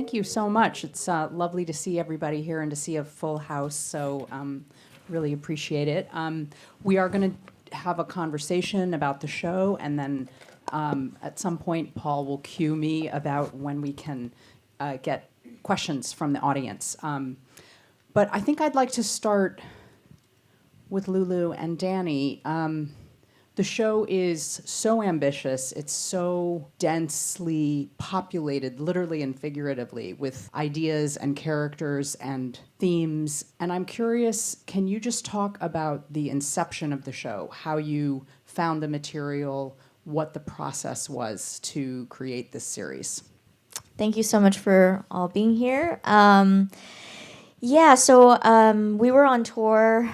Thank you so much. It's lovely to see everybody here and to see a full house, so really appreciate it. We are going to have a conversation about the show, and then at some point, Paul will cue me about when we can get questions from the audience. But I think I'd like to start with Lulu and Dani. The show is so ambitious. It's so densely populated, literally and figuratively, with ideas and characters and themes. And I'm curious, can you just talk about the inception of the show, how you found the material, what the process was to create this series? Thank you so much for all being here. So we were on tour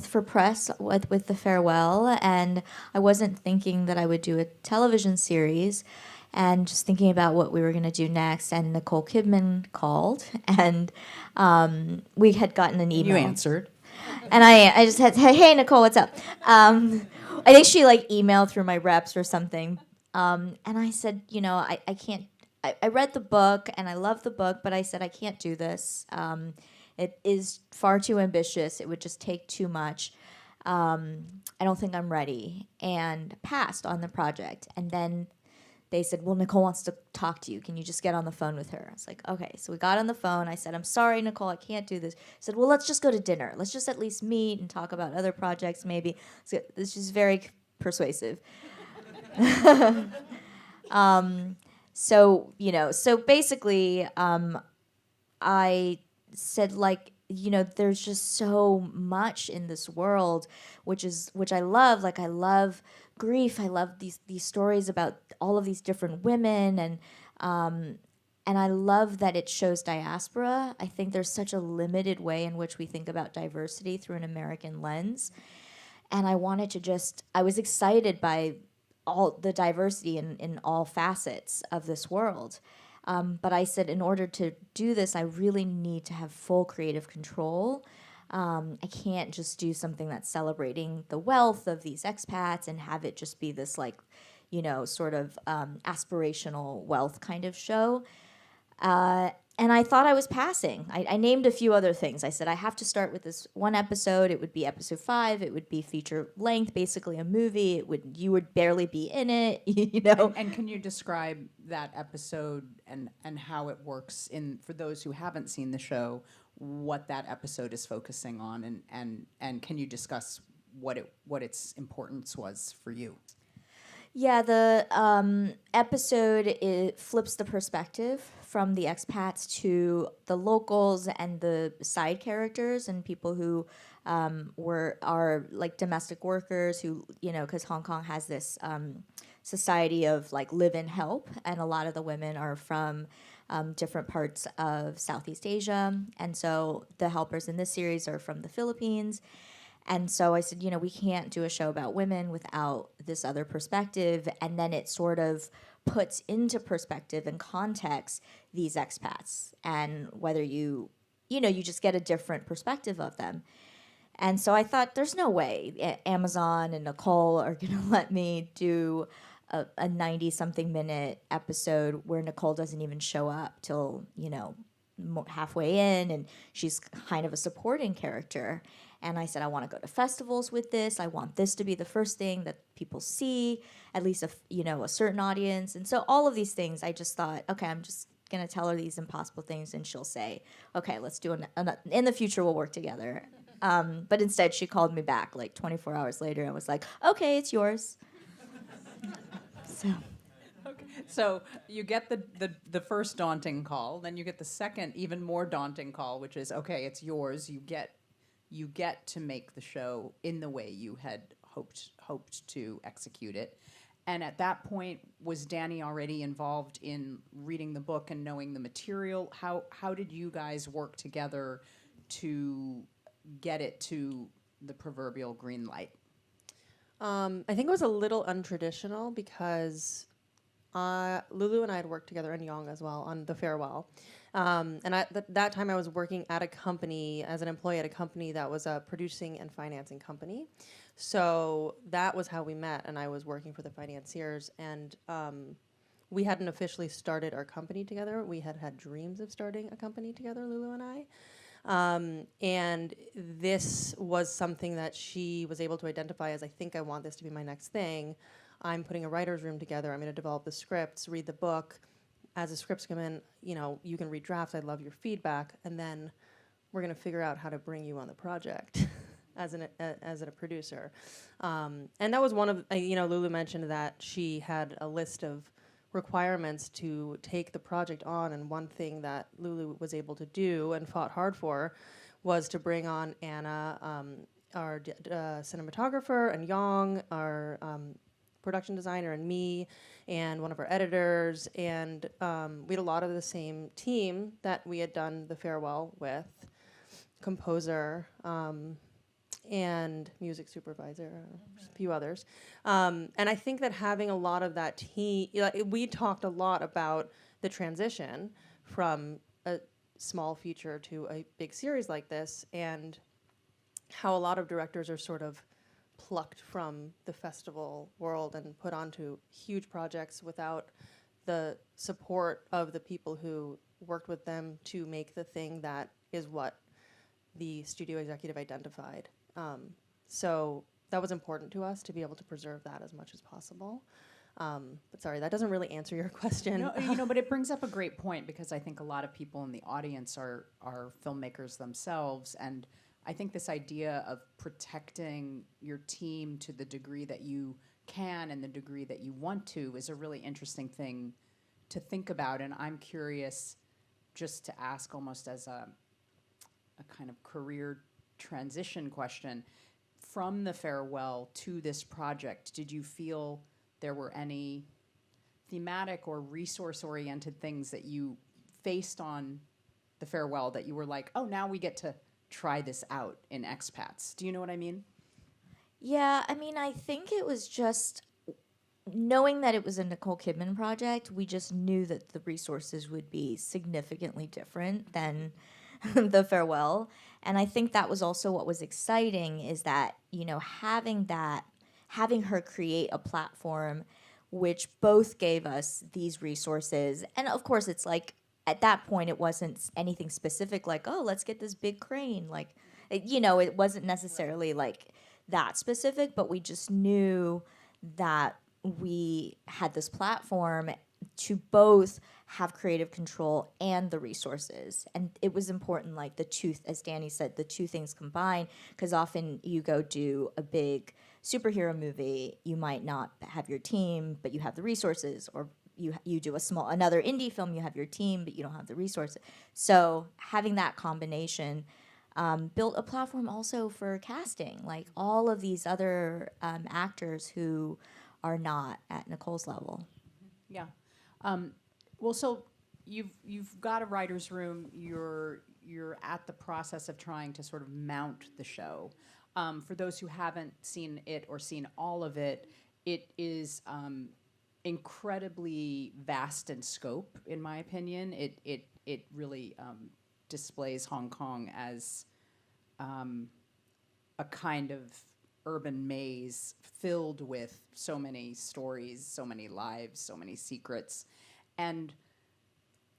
for press with the Farewell, and I wasn't thinking that I would do a television series, and just thinking about what we were going to do next. And Nicole Kidman called, and we had gotten an email. You answered. And I just had, hey, Nicole, what's up? I think she emailed through my reps or something. And I said, I can't. I read the book and I love the book, but I said I can't do this. It is far too ambitious. It would just take too much. I don't think I'm ready, and passed on the project. And then they said, well, Nicole wants to talk to you. Can you just get on the phone with her? I was like, okay. So we got on the phone. I said, I'm sorry, Nicole, I can't do this. I said, well, let's just go to dinner. Let's just at least meet and talk about other projects maybe. So it's just very persuasive. So basically, I said, there's just so much in this world, which I love. I love grief. I love these stories about all of these different women, and I love that it shows diaspora. I think there's such a limited way in which we think about diversity through an American lens, and I was excited by all the diversity in all facets of this world. But I said, in order to do this, I really need to have full creative control. I can't just do something that's celebrating the wealth of these expats and have it just be this sort of aspirational wealth kind of show. And I thought I was passing. I named a few other things. I said, I have to start with this one episode. It would be episode 5. It would be feature length, basically a movie. You would barely be in it, And can you describe that episode and how it works for those who haven't seen the show, what that episode is focusing on, and can you discuss what its importance was for you? Yeah, the episode flips the perspective from the expats to the locals and the side characters and people who are domestic workers who, because Hong Kong has this society of live-in help, and a lot of the women are from different parts of Southeast Asia, and so the helpers in this series are from the Philippines. And so I said, we can't do a show about women without this other perspective. And then it sort of puts into perspective and context these expats, and whether you just get a different perspective of them. And so I thought, there's no way Amazon and Nicole are going to let me do a 90-something minute episode where Nicole doesn't even show up till, halfway in, and she's kind of a supporting character. And I said, I want to go to festivals with this. I want this to be the first thing that people see, at least a certain audience. And so all of these things, I just thought, okay, I'm just going to tell her these impossible things, and she'll say, okay, let's do in the future, we'll work together. But instead, she called me back 24 hours later and was like, okay, it's yours. So you get the first daunting call, then you get the second, even more daunting call, which is, okay, it's yours. You get to make the show in the way you had hoped to execute it. And at that point, was Dani already involved in reading the book and knowing the material? How did you guys work together to get it to the proverbial green light? I think it was a little untraditional because Lulu and I had worked together, and Yong as well, on The Farewell. And at that time, I was working at a company, as an employee at a company that was a producing and financing company. So that was how we met, and I was working for the financiers. And we hadn't officially started our company together. We had had dreams of starting a company together, Lulu and I. And this was something that she was able to identify as, I think I want this to be my next thing. I'm putting a writer's room together. I'm going to develop the scripts, read the book. As the scripts come in, you know, you can read drafts. I'd love your feedback. And then we're going to figure out how to bring you on the project as a producer. And that was one of, you know, Lulu mentioned that she had a list of requirements to take the project on, and one thing that Lulu was able to do and fought hard for was to bring on Anna, our cinematographer, and Yong, our production designer, and me, and one of our editors, and we had a lot of the same team that we had done The Farewell with, composer, and music supervisor, a few others. And I think that having a lot of that team, we talked a lot about the transition from a small feature to a big series like this, and how a lot of directors are sort of plucked from the festival world and put onto huge projects without the support of the people who worked with them to make the thing that is what the studio executive identified. So that was important to us to be able to preserve that as much as possible. But sorry, that doesn't really answer your question. No, you know, but it brings up a great point, because I think a lot of people in the audience are filmmakers themselves, and I think this idea of protecting your team to the degree that you can and the degree that you want to is a really interesting thing to think about. And I'm curious, just to ask almost as a kind of career transition question, from The Farewell to this project, did you feel there were any thematic or resource-oriented things that you faced on The Farewell that you were like, oh, now we get to try this out in Expats? Do you know what I mean? Yeah, I mean, I think it was just knowing that it was a Nicole Kidman project, we just knew that the resources would be significantly different than The Farewell. And I think that was also what was exciting, is that, you know, having her create a platform which both gave us these resources. And of course, it's like, at that point, it wasn't anything specific like, oh, let's get this big crane. Like, you know, it wasn't necessarily like that specific, but we just knew that we had this platform to both have creative control and the resources. And it was important, like the two, as Dani said, the two things combined, because often you go do a big superhero movie, you might not have your team, but you have the resources, or you do another indie film, you have your team, but you don't have the resources. So having that combination built a platform also for casting, like all of these other actors who are not at Nicole's level. Yeah. Well, so you've got a writer's room. You're at the process of trying to sort of mount the show. For those who haven't seen it or seen all of it, it is incredibly vast in scope, in my opinion. It really displays Hong Kong as a kind of urban maze filled with so many stories, so many lives, so many secrets. And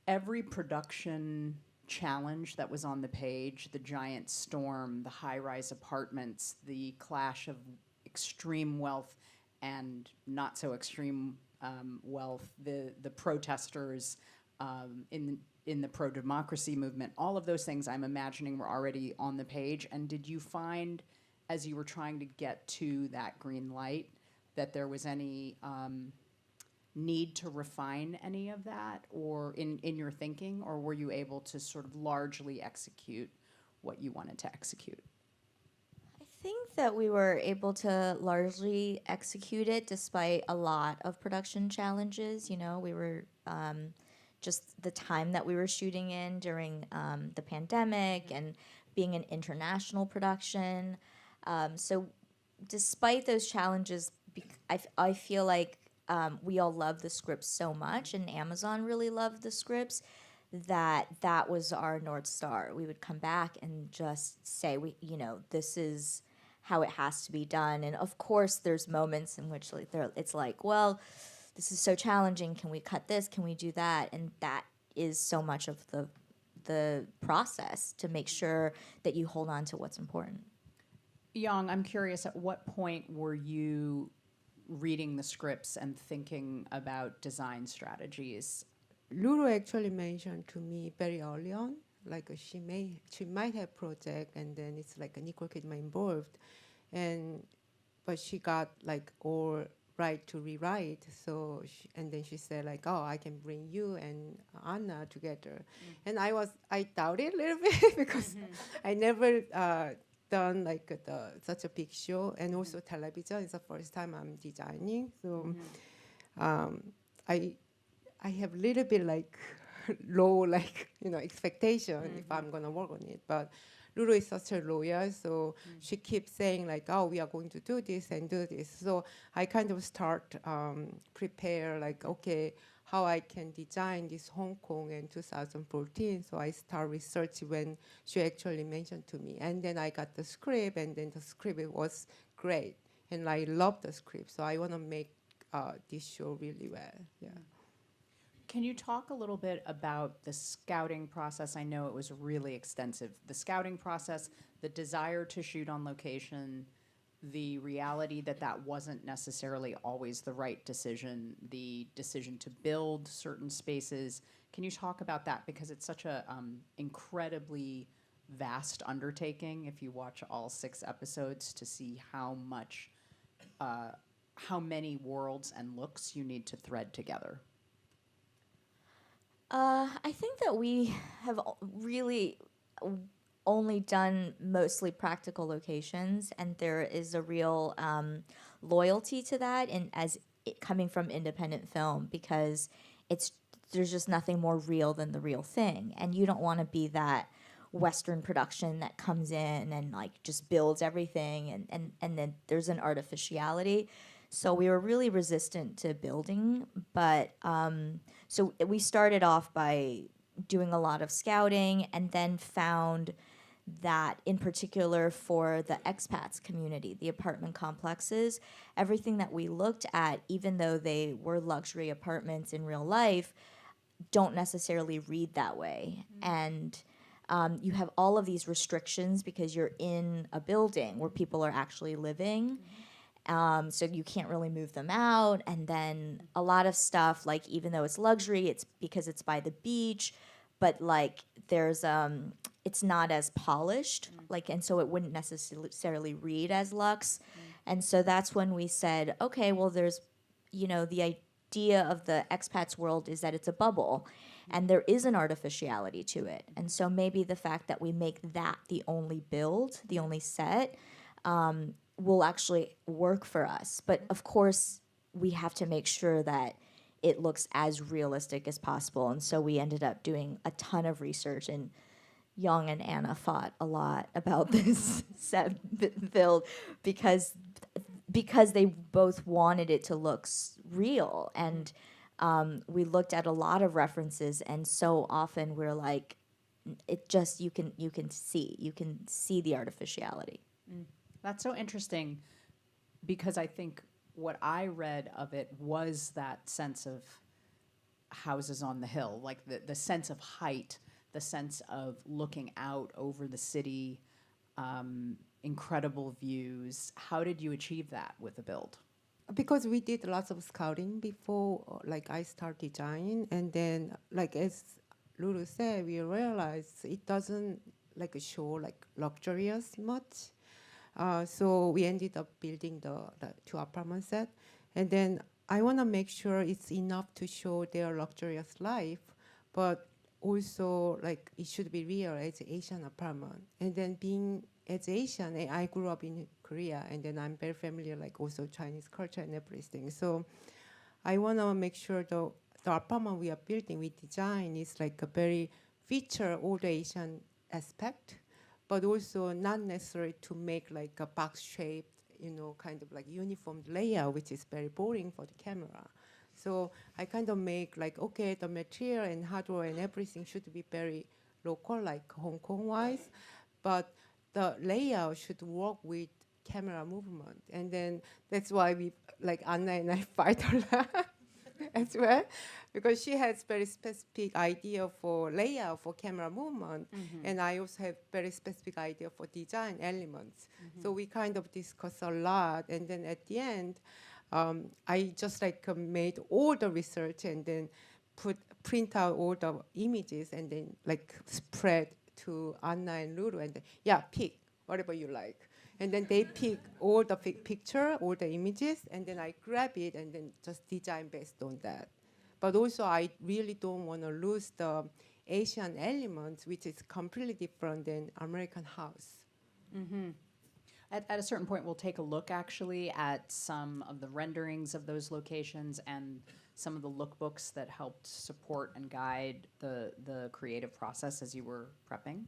every production challenge that was on the page, the giant storm, the high-rise apartments, the clash of extreme wealth and not so extreme wealth, the protesters in the pro-democracy movement, all of those things I'm imagining were already on the page. And did you find, as you were trying to get to that green light, that there was any need to refine any of that, or in your thinking, or were you able to sort of largely execute what you wanted to execute? I think that we were able to largely execute it despite a lot of production challenges. You know, we were just the time that we were shooting in during the pandemic and being an international production. So despite those challenges, I feel like we all love the scripts so much, and Amazon really loved the scripts, that was our North Star. We would come back and just say, this is how it has to be done. And of course, there's moments in which it's like, well, this is so challenging. Can we cut this? Can we do that? And that is so much of the process to make sure that you hold on to what's important. Yong, I'm curious, at what point were you reading the scripts and thinking about design strategies? Lulu actually mentioned to me very early on, like she might have project, and then it's like a Nicole Kidman involved, but she got like all right to rewrite. So and then she said like, oh, I can bring you and Anna together, and I doubted a little bit because I never done like such a big show, and also television is the first time I'm designing, so I have a little bit like low like expectation if I'm gonna work on it, but Lulu is such a lawyer, so she keeps saying like, oh, we are going to do this and do this. So I kind of start prepare like, okay, how I can design this Hong Kong in 2014. So I start research when she actually mentioned to me, and then I got the script, and then the script was great, and I love the script. So I want to make this show really well. Yeah. Can you talk a little bit about the scouting process? I know it was really extensive. The scouting process, the desire to shoot on location, the reality that that wasn't necessarily always the right decision, the decision to build certain spaces. Can you talk about that? Because it's such a incredibly vast undertaking if you watch all 6 episodes to see how many worlds and looks you need to thread together. I think that we have really only done mostly practical locations, and there is a real loyalty to that, and as it coming from independent film, because there's just nothing more real than the real thing, and you don't want to be that Western production that comes in and like just builds everything, and then there's an artificiality. So we were really resistant to building, but so we started off by doing a lot of scouting, and then found that in particular for the expats community, the apartment complexes, everything that we looked at, even though they were luxury apartments in real life, don't necessarily read that way. And you have all of these restrictions because you're in a building where people are actually living. So you can't really move them out. And then a lot of stuff, like even though it's luxury, it's because it's by the beach, but like there's it's not as polished, like, and so it wouldn't necessarily read as luxe. And so that's when we said, okay, well, there's, the idea of the expats world is that it's a bubble, and there is an artificiality to it. And so maybe the fact that we make that the only build, the only set, will actually work for us. But of course, we have to make sure that it looks as realistic as possible. And so we ended up doing a ton of research, and Yong and Anna fought a lot about this set build because they both wanted it to look real. And we looked at a lot of references, and so often we're like, it just you can see the artificiality. That's so interesting, because I think what I read of it was that sense of houses on the hill, like the sense of height, the sense of looking out over the city, incredible views. How did you achieve that with the build? Because we did lots of scouting before, like I start designing, and then like as Lulu said, we realized it doesn't like show like luxurious much. So we ended up building the 2 apartment set, and then I want to make sure it's enough to show their luxurious life, but also like it should be real as Asian apartment. And then being as Asian, I grew up in Korea, and then I'm very familiar like also Chinese culture and everything. So I want to make sure the apartment we are building, we design is like a very feature all the Asian aspect, but also not necessary to make like a box-shaped, kind of like uniform layout, which is very boring for the camera. So I kind of make like, okay, the material and hardware and everything should be very local, like Hong Kong-wise, but the layout should work with camera movement. And then that's why we, like Anna and I fight a lot. as well, because she has very specific idea for layout for camera movement, and I also have very specific idea for design elements. So we kind of discuss a lot, and then at the end, I just like made all the research and then print out all the images and then like spread to Anna and Lulu and then, yeah, pick whatever you like. And then they pick all the picture, all the images, and then I grab it and then just design based on that. But also I really don't want to lose the Asian elements, which is completely different than American house. At a certain point, we'll take a look actually at some of the renderings of those locations and some of the lookbooks that helped support and guide the creative process as you were prepping.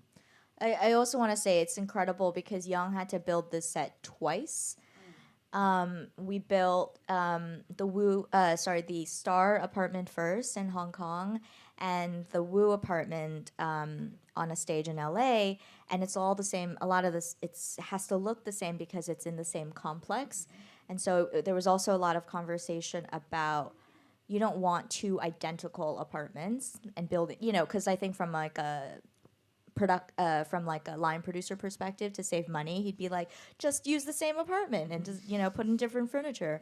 I also want to say it's incredible because Yong had to build this set twice. We built the Star apartment first in Hong Kong, and the Wu apartment on a stage in LA, and it's all the same. A lot of this has to look the same because it's in the same complex, and so there was also a lot of conversation about you don't want two identical apartments and building, because I think from like a line producer perspective, to save money, he'd be like, just use the same apartment and just put in different furniture.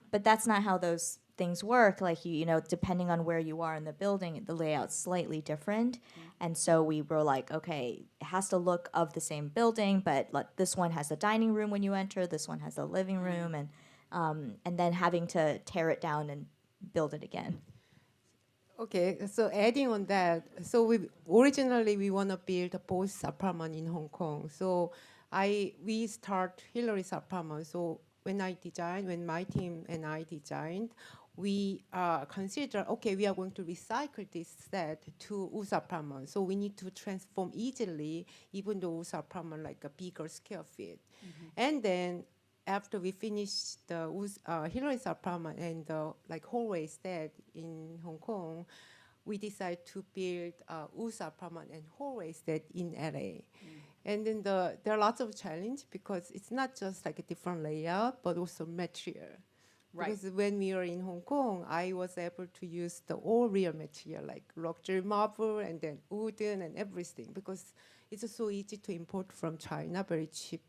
But that's not how those things work. Like depending on where you are in the building, the layout's slightly different. And so we were like, okay, it has to look of the same building, but this one has the dining room when you enter, this one has the living room, and then having to tear it down and build it again. Okay, so adding on that, so we originally want to build both apartment in Hong Kong. So we start Hillary's apartment. So when my team and I designed, we consider, okay, we are going to recycle this set to Wu's apartment. So we need to transform easily, even though Wu's apartment like a bigger square feet. And then after we finish the Hillary's apartment and the hallway set in Hong Kong, we decided to build Wu's apartment and hallway set in LA. And then there are lots of challenge because it's not just like a different layout, but also material. Right. Because when we were in Hong Kong, I was able to use the all real material like luxury marble and then wooden and everything, because it's so easy to import from China, very cheap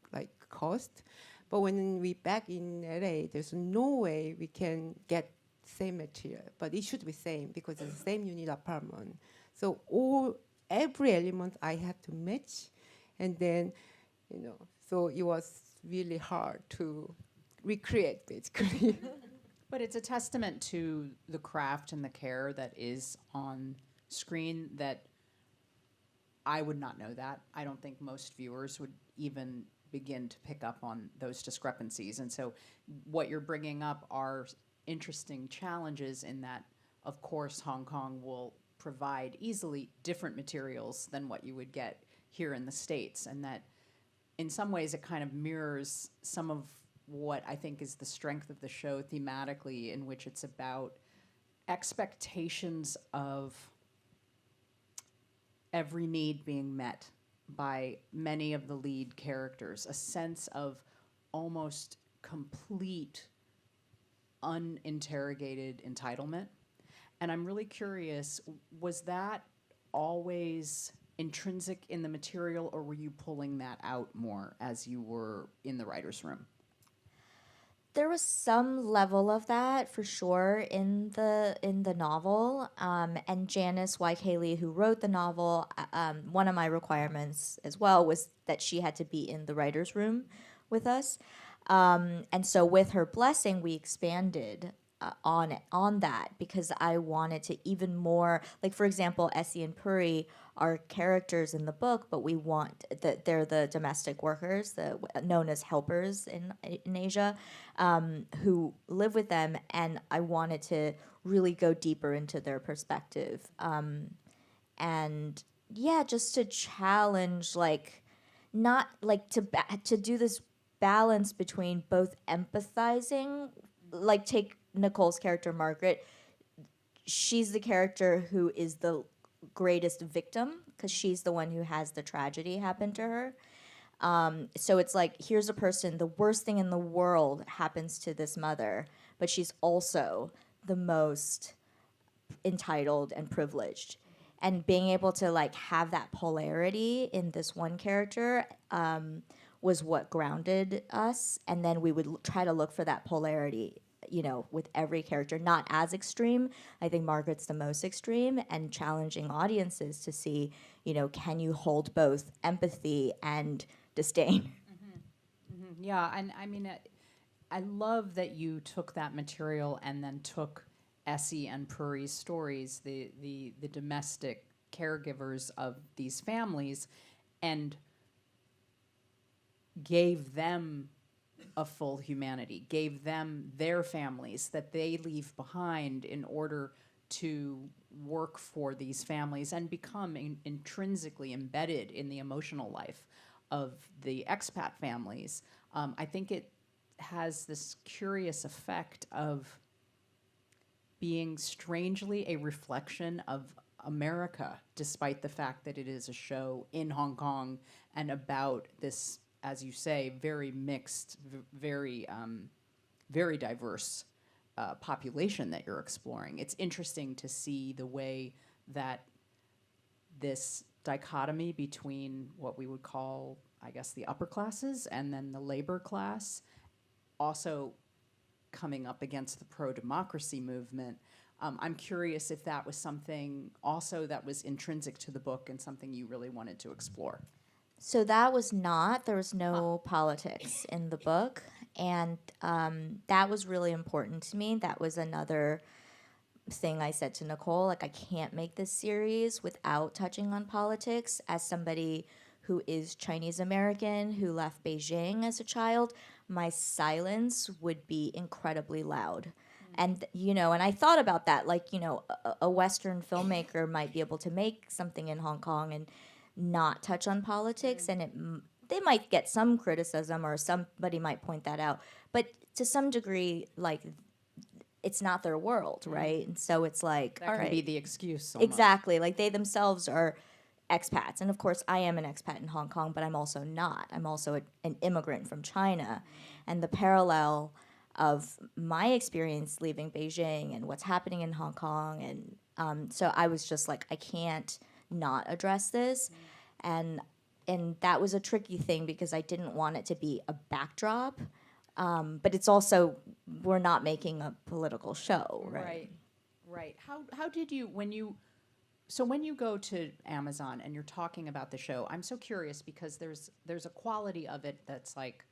cost. But when we back in LA, there's no way we can get same material, but it should be same because it's the same unit apartment. So every element I had to match, and then, so it was really hard to recreate basically. But it's a testament to the craft and the care that is on screen that I would not know that. I don't think most viewers would even begin to pick up on those discrepancies. And so what you're bringing up are interesting challenges in that, of course, Hong Kong will provide easily different materials than what you would get here in the States. And that in some ways it kind of mirrors some of what I think is the strength of the show thematically, in which it's about expectations of every need being met by many of the lead characters, a sense of almost complete uninterrogated entitlement. And I'm really curious, was that always intrinsic in the material, or were you pulling that out more as you were in the writer's room? There was some level of that for sure in the novel, and Janice Wyke Haley, who wrote the novel, one of my requirements as well was that she had to be in the writer's room with us, and so with her blessing, we expanded on that because I wanted to even more, like for example, Essie and Puri are characters in the book, but we want that they're the domestic workers, known as helpers in Asia, who live with them, and I wanted to really go deeper into their perspective, and yeah, just to challenge, not to do this balance between both empathizing, take Nicole's character Margaret. She's the character who is the greatest victim because she's the one who has the tragedy happen to her. So it's here's a person, the worst thing in the world happens to this mother, but she's also the most entitled and privileged. And being able to like have that polarity in this one character was what grounded us. And then we would try to look for that polarity, you know, with every character, not as extreme. I think Margaret's the most extreme, and challenging audiences to see, you know, can you hold both empathy and disdain? Yeah, and I mean, I love that you took that material and then took Essie and Puri's stories, the domestic caregivers of these families, and gave them a full humanity, gave them their families that they leave behind in order to work for these families and become intrinsically embedded in the emotional life of the expat families. I think it has this curious effect of being strangely a reflection of America, despite the fact that it is a show in Hong Kong and about this, as you say, very mixed, very diverse population that you're exploring. It's interesting to see the way that this dichotomy between what we would call, I guess, the upper classes and then the labor class, also coming up against the pro-democracy movement. I'm curious if that was something also that was intrinsic to the book and something you really wanted to explore. So that was not, there was no politics in the book. And that was really important to me. That was another thing I said to Nicole, like, I can't make this series without touching on politics. As somebody who is Chinese American, who left Beijing as a child, my silence would be incredibly loud. And, you know, and I thought about that, like, you know, a Western filmmaker might be able to make something in Hong Kong and not touch on politics, and they might get some criticism or somebody might point that out. But to some degree, like, it's not their world, right? And so it's like, That all can right. be the excuse. So much. Exactly. Like, they themselves are expats. And of course, I am an expat in Hong Kong, but I'm also not. I'm also an immigrant from China. And the parallel of my experience leaving Beijing and what's happening in Hong Kong. And so I was just like, I can't not address this. And that was a tricky thing because I didn't want it to be a backdrop. But it's also, we're not making a political show, right? Right. How did you, when you go to Amazon and you're talking about the show, I'm so curious because there's a quality of it that's like,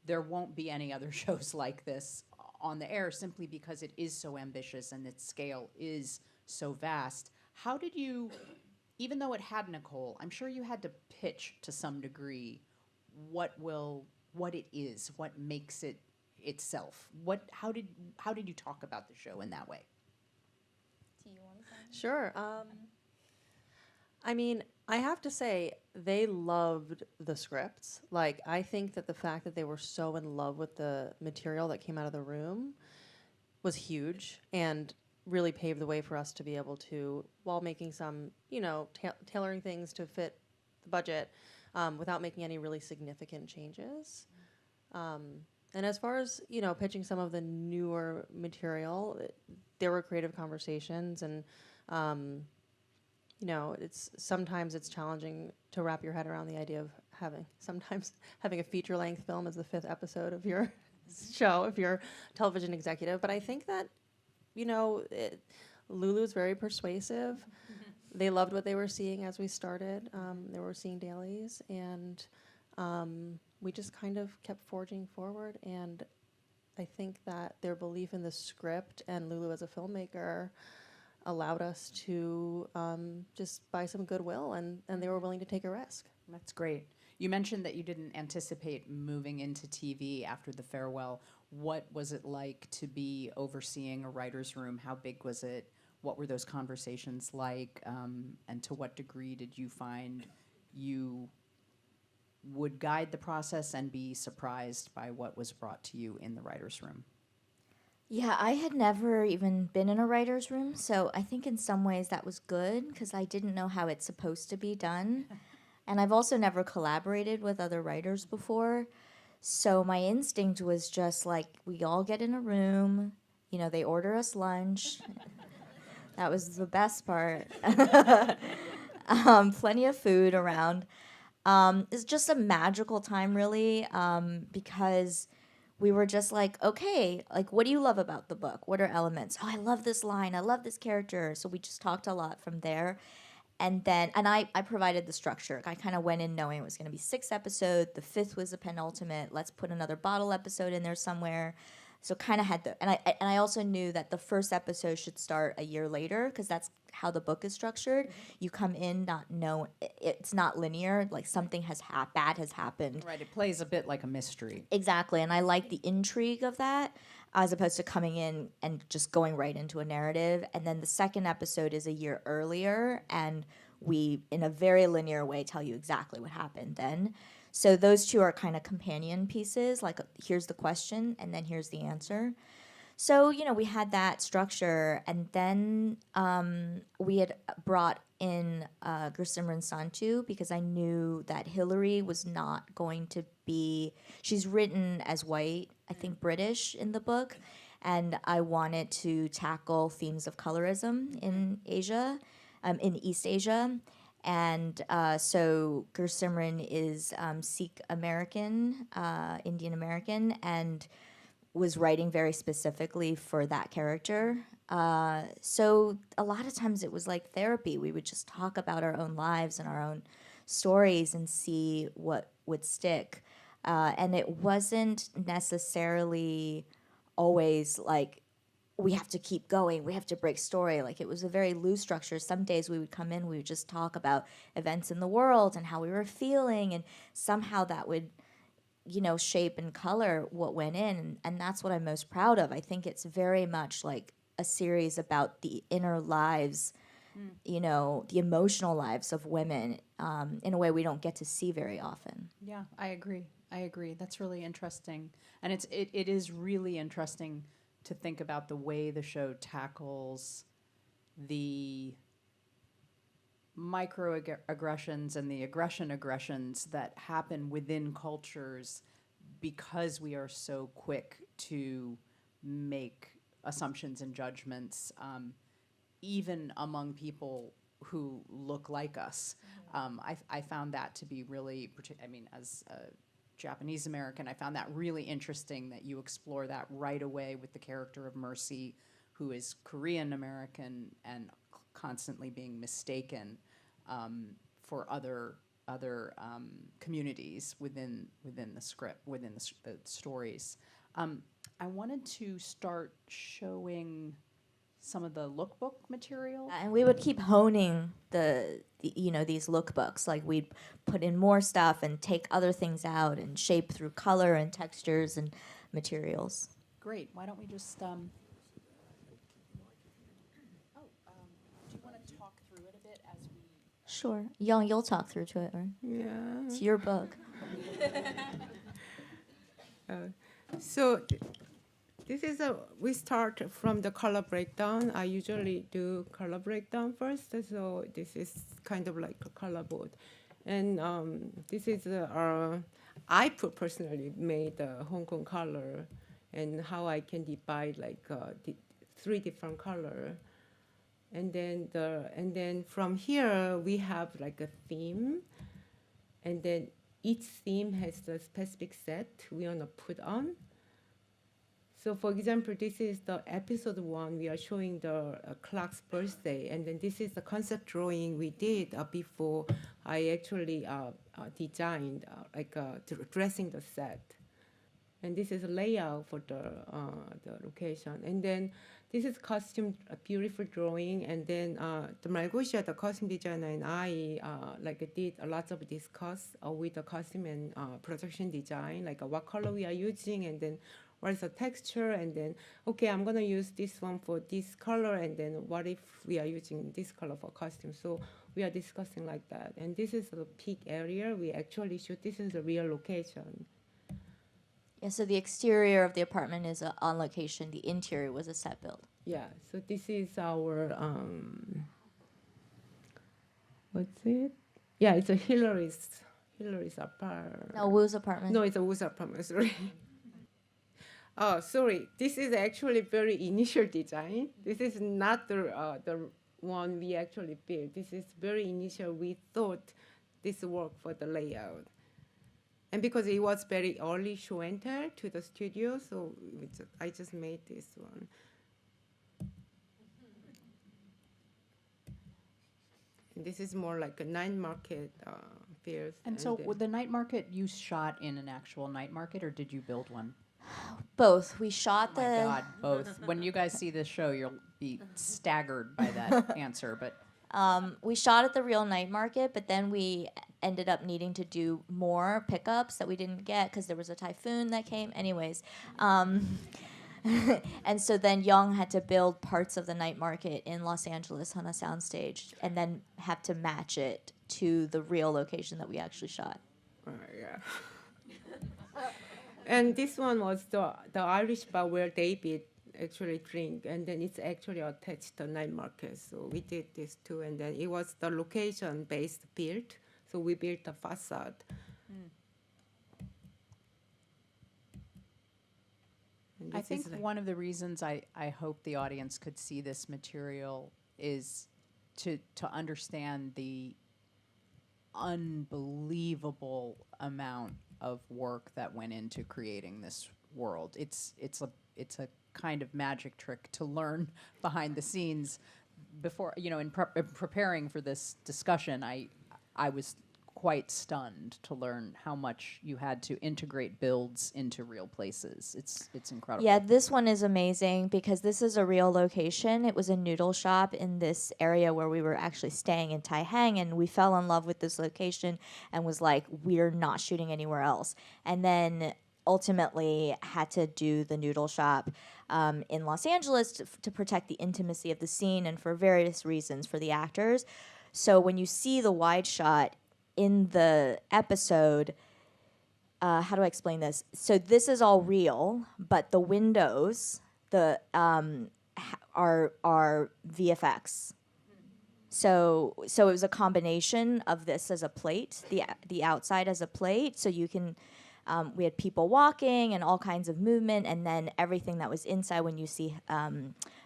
there won't be any other shows like this on the air simply because it is so ambitious and its scale is so vast. How did you, even though it had Nicole, I'm sure you had to pitch to some degree what it is, what makes it itself. How did you talk about the show in that way? Do you want to say? Sure. I mean, I have to say, they loved the scripts. Like, I think that the fact that they were so in love with the material that came out of the room was huge and really paved the way for us to be able to, while making some, you know, tailoring things to fit the budget, without making any really significant changes. And as far as, you know, pitching some of the newer material, there were creative conversations and, you know, sometimes it's challenging to wrap your head around the idea of having a feature-length film as the 5th episode of your show if you're a television executive. But I think that, you know, Lulu's very persuasive. They loved what they were seeing as we started. They were seeing dailies, and we just kind of kept forging forward. And I think that their belief in the script and Lulu as a filmmaker allowed us to just buy some goodwill, and they were willing to take a risk. That's great. You mentioned that you didn't anticipate moving into TV after the farewell. What was it like to be overseeing a writer's room? How big was it? What were those conversations like? And to what degree did you find you would guide the process and be surprised by what was brought to you in the writer's room? Yeah, I had never even been in a writer's room, so I think in some ways that was good because I didn't know how it's supposed to be done. And I've also never collaborated with other writers before. So my instinct was just like, we all get in a room, they order us lunch. That was the best part. Plenty of food around. It's just a magical time, really, because we were just like, okay, like, what do you love about the book? What are elements? Oh, I love this line. I love this character. So we just talked a lot from there. And then, I provided the structure. I kind of went in knowing it was going to be 6 episodes. The 5th was a penultimate. Let's put another bottle episode in there somewhere. So kind of had the, and I also knew that the first episode should start a year later because that's how the book is structured. You come in not know it's not linear. Like something bad has happened. Right, it plays a bit like a mystery. Exactly, and I like the intrigue of that as opposed to coming in and just going right into a narrative. And then the second episode is a year earlier, and we, in a very linear way, tell you exactly what happened then. So those two are kind of companion pieces, like here's the question, and then here's the answer. So, we had that structure, and then we had brought in Gursimran Santu because I knew that Hillary was not going to be, she's written as white, I think British in the book, and I wanted to tackle themes of colorism in Asia, in East Asia. And so Gursimran is Sikh American, Indian American, and was writing very specifically for that character. So a lot of times it was like therapy. We would just talk about our own lives and our own stories and see what would stick. And it wasn't necessarily always like, we have to keep going, we have to break story. Like it was a very loose structure. Some days we would come in, we would just talk about events in the world and how we were feeling, and somehow that would shape and color what went in, and that's what I'm most proud of. I think it's very much like a series about the inner lives, the emotional lives of women, in a way we don't get to see very often. Yeah, I agree. That's really interesting. And it is really interesting to think about the way the show tackles the microaggressions and the aggressions that happen within cultures because we are so quick to make assumptions and judgments, even among people who look like us. I found that to be really, as a Japanese American, I found that really interesting that you explore that right away with the character of Mercy, who is Korean American and constantly being mistaken for other communities within the script, within the stories. I wanted to start showing some of the lookbook material. And we would keep honing these lookbooks. Like we'd put in more stuff and take other things out and shape through color and textures and materials. Great. Why don't we just do you want to talk through it a bit as we... Sure. Yong, you'll talk through to it, right? Yeah. It's your book. So this is we start from the color breakdown. I usually do color breakdown first. So this is kind of like a color board. And this is I personally made the Hong Kong color and how I can divide like 3 different color. And then from here we have like a theme, and then each theme has the specific set we want to put on. So for example, this is the episode 1. We are showing the Clark's birthday, and then this is the concept drawing we did before I actually designed dressing the set. And this is a layout for the location. And then this is costume, a beautiful drawing. And then the Malgosia, the costume designer, and I did a lot of discuss with the costume and production design, like what color we are using, and then what is the texture, and then, okay, I'm going to use this one for this color, and then what if we are using this color for costume? So we are discussing like that. And this is the peak area we actually shoot. This is the real location. Yeah, so the exterior of the apartment is on location. The interior was a set build. Yeah, so this is our, what's it? Yeah, it's a Hillary's apartment. No, Wu's apartment. No, it's a Wu's apartment, sorry. Oh, sorry. This is actually very initial design. This is not the one we actually built. This is very initial. We thought this work for the layout. And because it was very early show and tell to the studio, so I just made this one. And this is more like a night market fairs. And so then- with the night market, you shot in an actual night market, or did you build one? Both. We shot Oh my the. God, both. When you guys see this show, you'll be staggered by that answer. But We shot at the real night market, but then we ended up needing to do more pickups that we didn't get because there was a typhoon that came. Anyways, and so then Yong had to build parts of the night market in Los Angeles on a soundstage, and then have to match it to the real location that we actually shot. Yeah. And this one was the Irish bar where David actually drink, and then it's actually attached to night market. So we did this too, and then it was the location-based build. So we built the facade. And I this think is like- one of the reasons I hope the audience could see this material is to understand the unbelievable amount of work that went into creating this world. It's a kind of magic trick to learn behind the scenes. Before, in preparing for this discussion, I was quite stunned to learn how much you had to integrate builds into real places. It's incredible. Yeah, this one is amazing because this is a real location. It was a noodle shop in this area where we were actually staying in Tai Hang, and we fell in love with this location and was like, we're not shooting anywhere else. And then ultimately had to do the noodle shop in Los Angeles to protect the intimacy of the scene and for various reasons for the actors. So when you see the wide shot in the episode, how do I explain this? So this is all real, but the windows, are VFX. So it was a combination of this as a plate, the outside as a plate. So you can, we had people walking and all kinds of movement, and then everything that was inside. When you see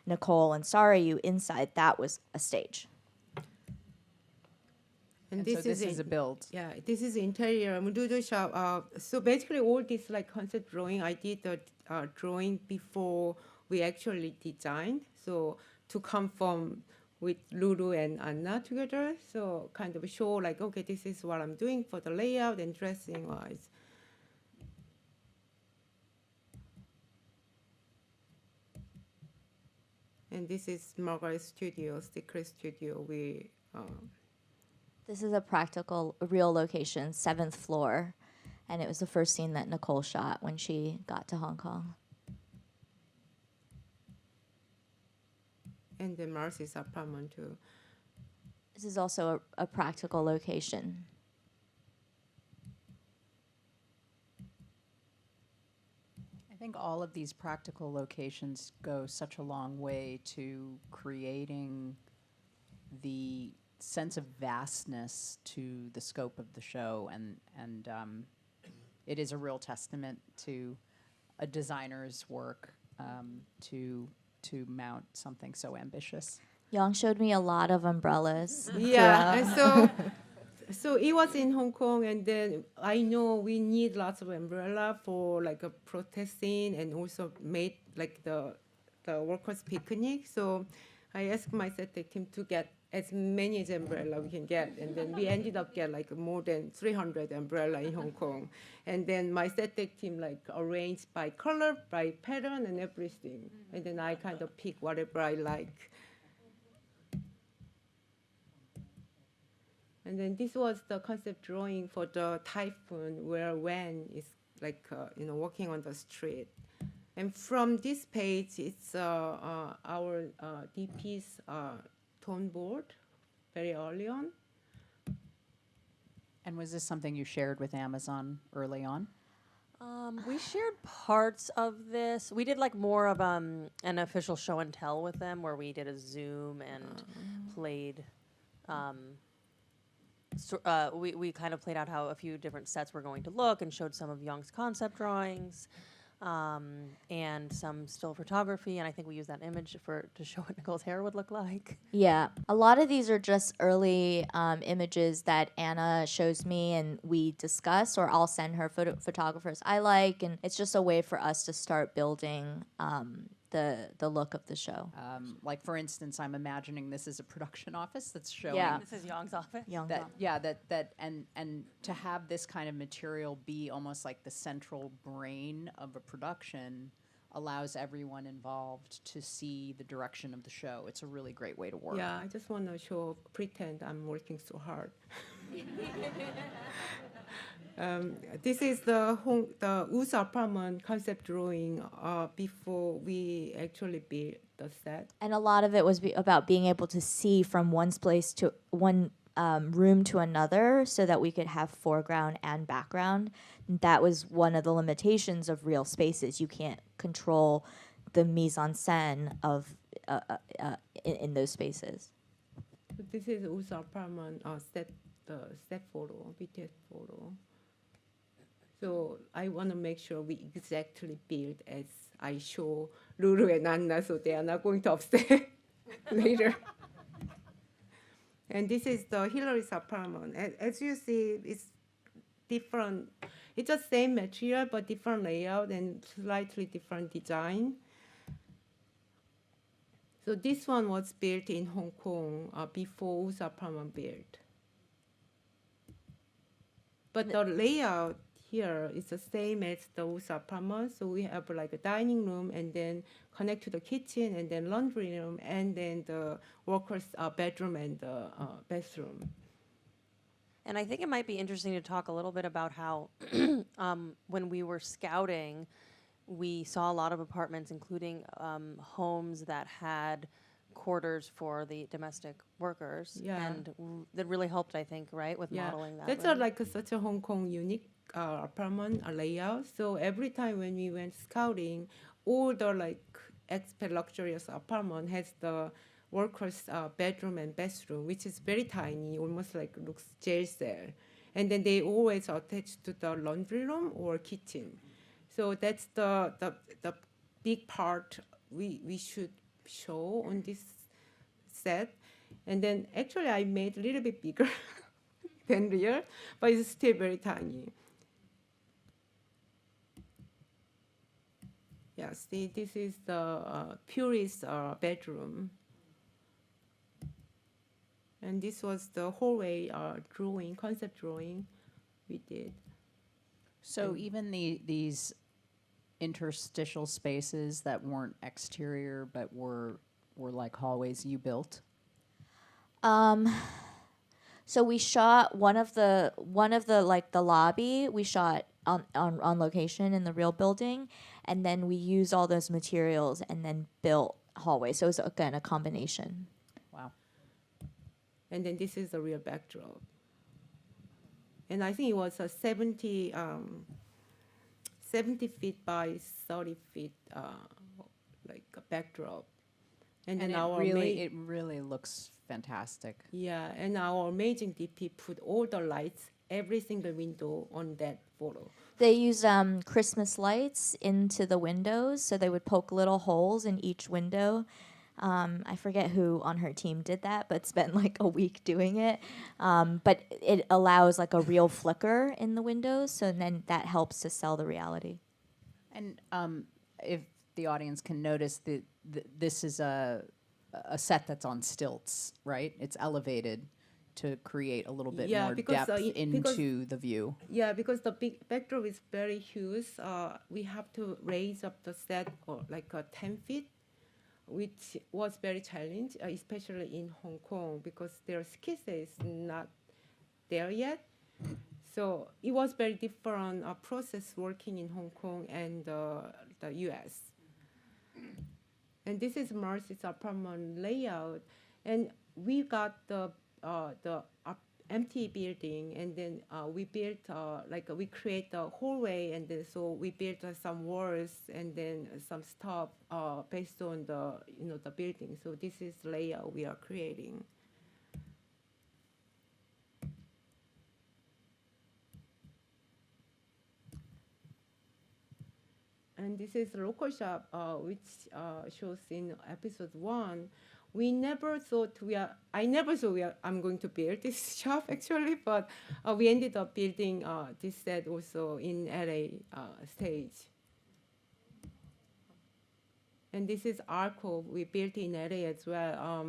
Nicole and Sarayu inside, that was a stage. And so this is a build. Yeah, this is interior noodle shop. So basically, all this like concept drawing, I did the drawing before we actually designed. So to confirm with Lulu and Anna together, so kind of show like, okay, this is what I'm doing for the layout and dressing wise. And this is Margaret's studio, Secret Studio. This is a real location, 7th floor. And it was the first scene that Nicole shot when she got to Hong Kong. And then Marcy's apartment too. This is also a practical location. I think all of these practical locations go such a long way to creating the sense of vastness to the scope of the show, and it is a real testament to a designer's work to mount something so ambitious. Yong showed me a lot of umbrellas. Yeah, throughout. and so it was in Hong Kong, and then I know we need lots of umbrella for like a protesting, and also made like the workers' picnic. So I asked my set team to get as many as umbrella we can get, and then we ended up get like more than 300 umbrella in Hong Kong. And then my set team like arranged by color, by pattern, and everything. And then I kind of pick whatever I like. And then this was the concept drawing for the typhoon, where Wen is like walking on the street. And from this page, it's our DP's tone board, very early on. And was this something you shared with Amazon early on? We shared parts of this. We did like more of an official show and tell with them, where we did a Zoom and played. We kind of played out how a few different sets were going to look and showed some of Young's concept drawings. and some still photography. And I think we use that image to show what Nicole's hair would look like. Yeah, a lot of these are just early images that Anna shows me and we discuss, or I'll send her photographers I like, and it's just a way for us to start building the look of the show. Like for instance, I'm imagining this is a production office that's showing Yeah. This is Yong's office. Young that mom. yeah that and to have this kind of material be almost like the central brain of a production allows everyone involved to see the direction of the show. It's a really great way to work. Yeah, I just want to pretend I'm working so hard. This is the U's apartment concept drawing before we actually built the set. And a lot of it was about being able to see from one place to one room to another, so that we could have foreground and background. That was one of the limitations of real spaces. You can't control the mise en scène of in those spaces. So this is U's apartment the set photo, BTS photo. So I want to make sure we exactly build as I show Lulu and Anna, so they are not going to upset later. And this is the Hillary's apartment. As you see, it's different. It's the same material, but different layout and slightly different design. So this one was built in Hong Kong before U's apartment built. But the layout here is the same as the U's apartment. So we have like a dining room and then connect to the kitchen and then laundry room and then the workers' bedroom and the bathroom. And I think it might be interesting to talk a little bit about how when we were scouting, we saw a lot of apartments, including homes that had quarters for the domestic workers. Yeah. And that really helped, I think, right, with modeling that. That's really. like such a Hong Kong unique apartment layout. So every time when we went scouting, all the like expat luxurious apartment has the workers' bedroom and bathroom, which is very tiny, almost like looks jail cell. And then they always attach to the laundry room or kitchen. So that's the big part we should show on this set. And then actually I made a little bit bigger than real, but it's still very tiny. Yeah, see, this is the purist bedroom. And this was the hallway drawing, concept drawing we did. So even these interstitial spaces that weren't exterior but were like hallways you built? So we shot one of the like the lobby we shot on location in the real building, and then we used all those materials and then built hallways. So it was again a combination. Wow. And then this is the real backdrop. And I think it was a 70 feet by 30 feet like a backdrop. And then it really looks fantastic. Yeah, and our amazing DP put all the lights, every single window on that photo. They used Christmas lights into the windows, so they would poke little holes in each window. I forget who on her team did that, but spent like a week doing it. But it allows like a real flicker in the windows, so then that helps to sell the reality. And if the audience can notice, this is a set that's on stilts, right? It's elevated to create a little bit more depth into the view. Yeah, because the big backdrop is very huge. We have to raise up the set for like 10 feet, which was very challenging, especially in Hong Kong, because their skills is not there yet. So it was very different process working in Hong Kong and the U.S. And this is Marcy's apartment layout, and we got the empty building, and then we built we create the hallway, and then so we built some walls and then some stuff based on the the building. So this is the layout we are creating. And this is local shop, which shows in episode 1. We never thought I never thought I'm going to build this shop actually, but we ended up building this set also in LA stage. And this is alcove we built in LA as well.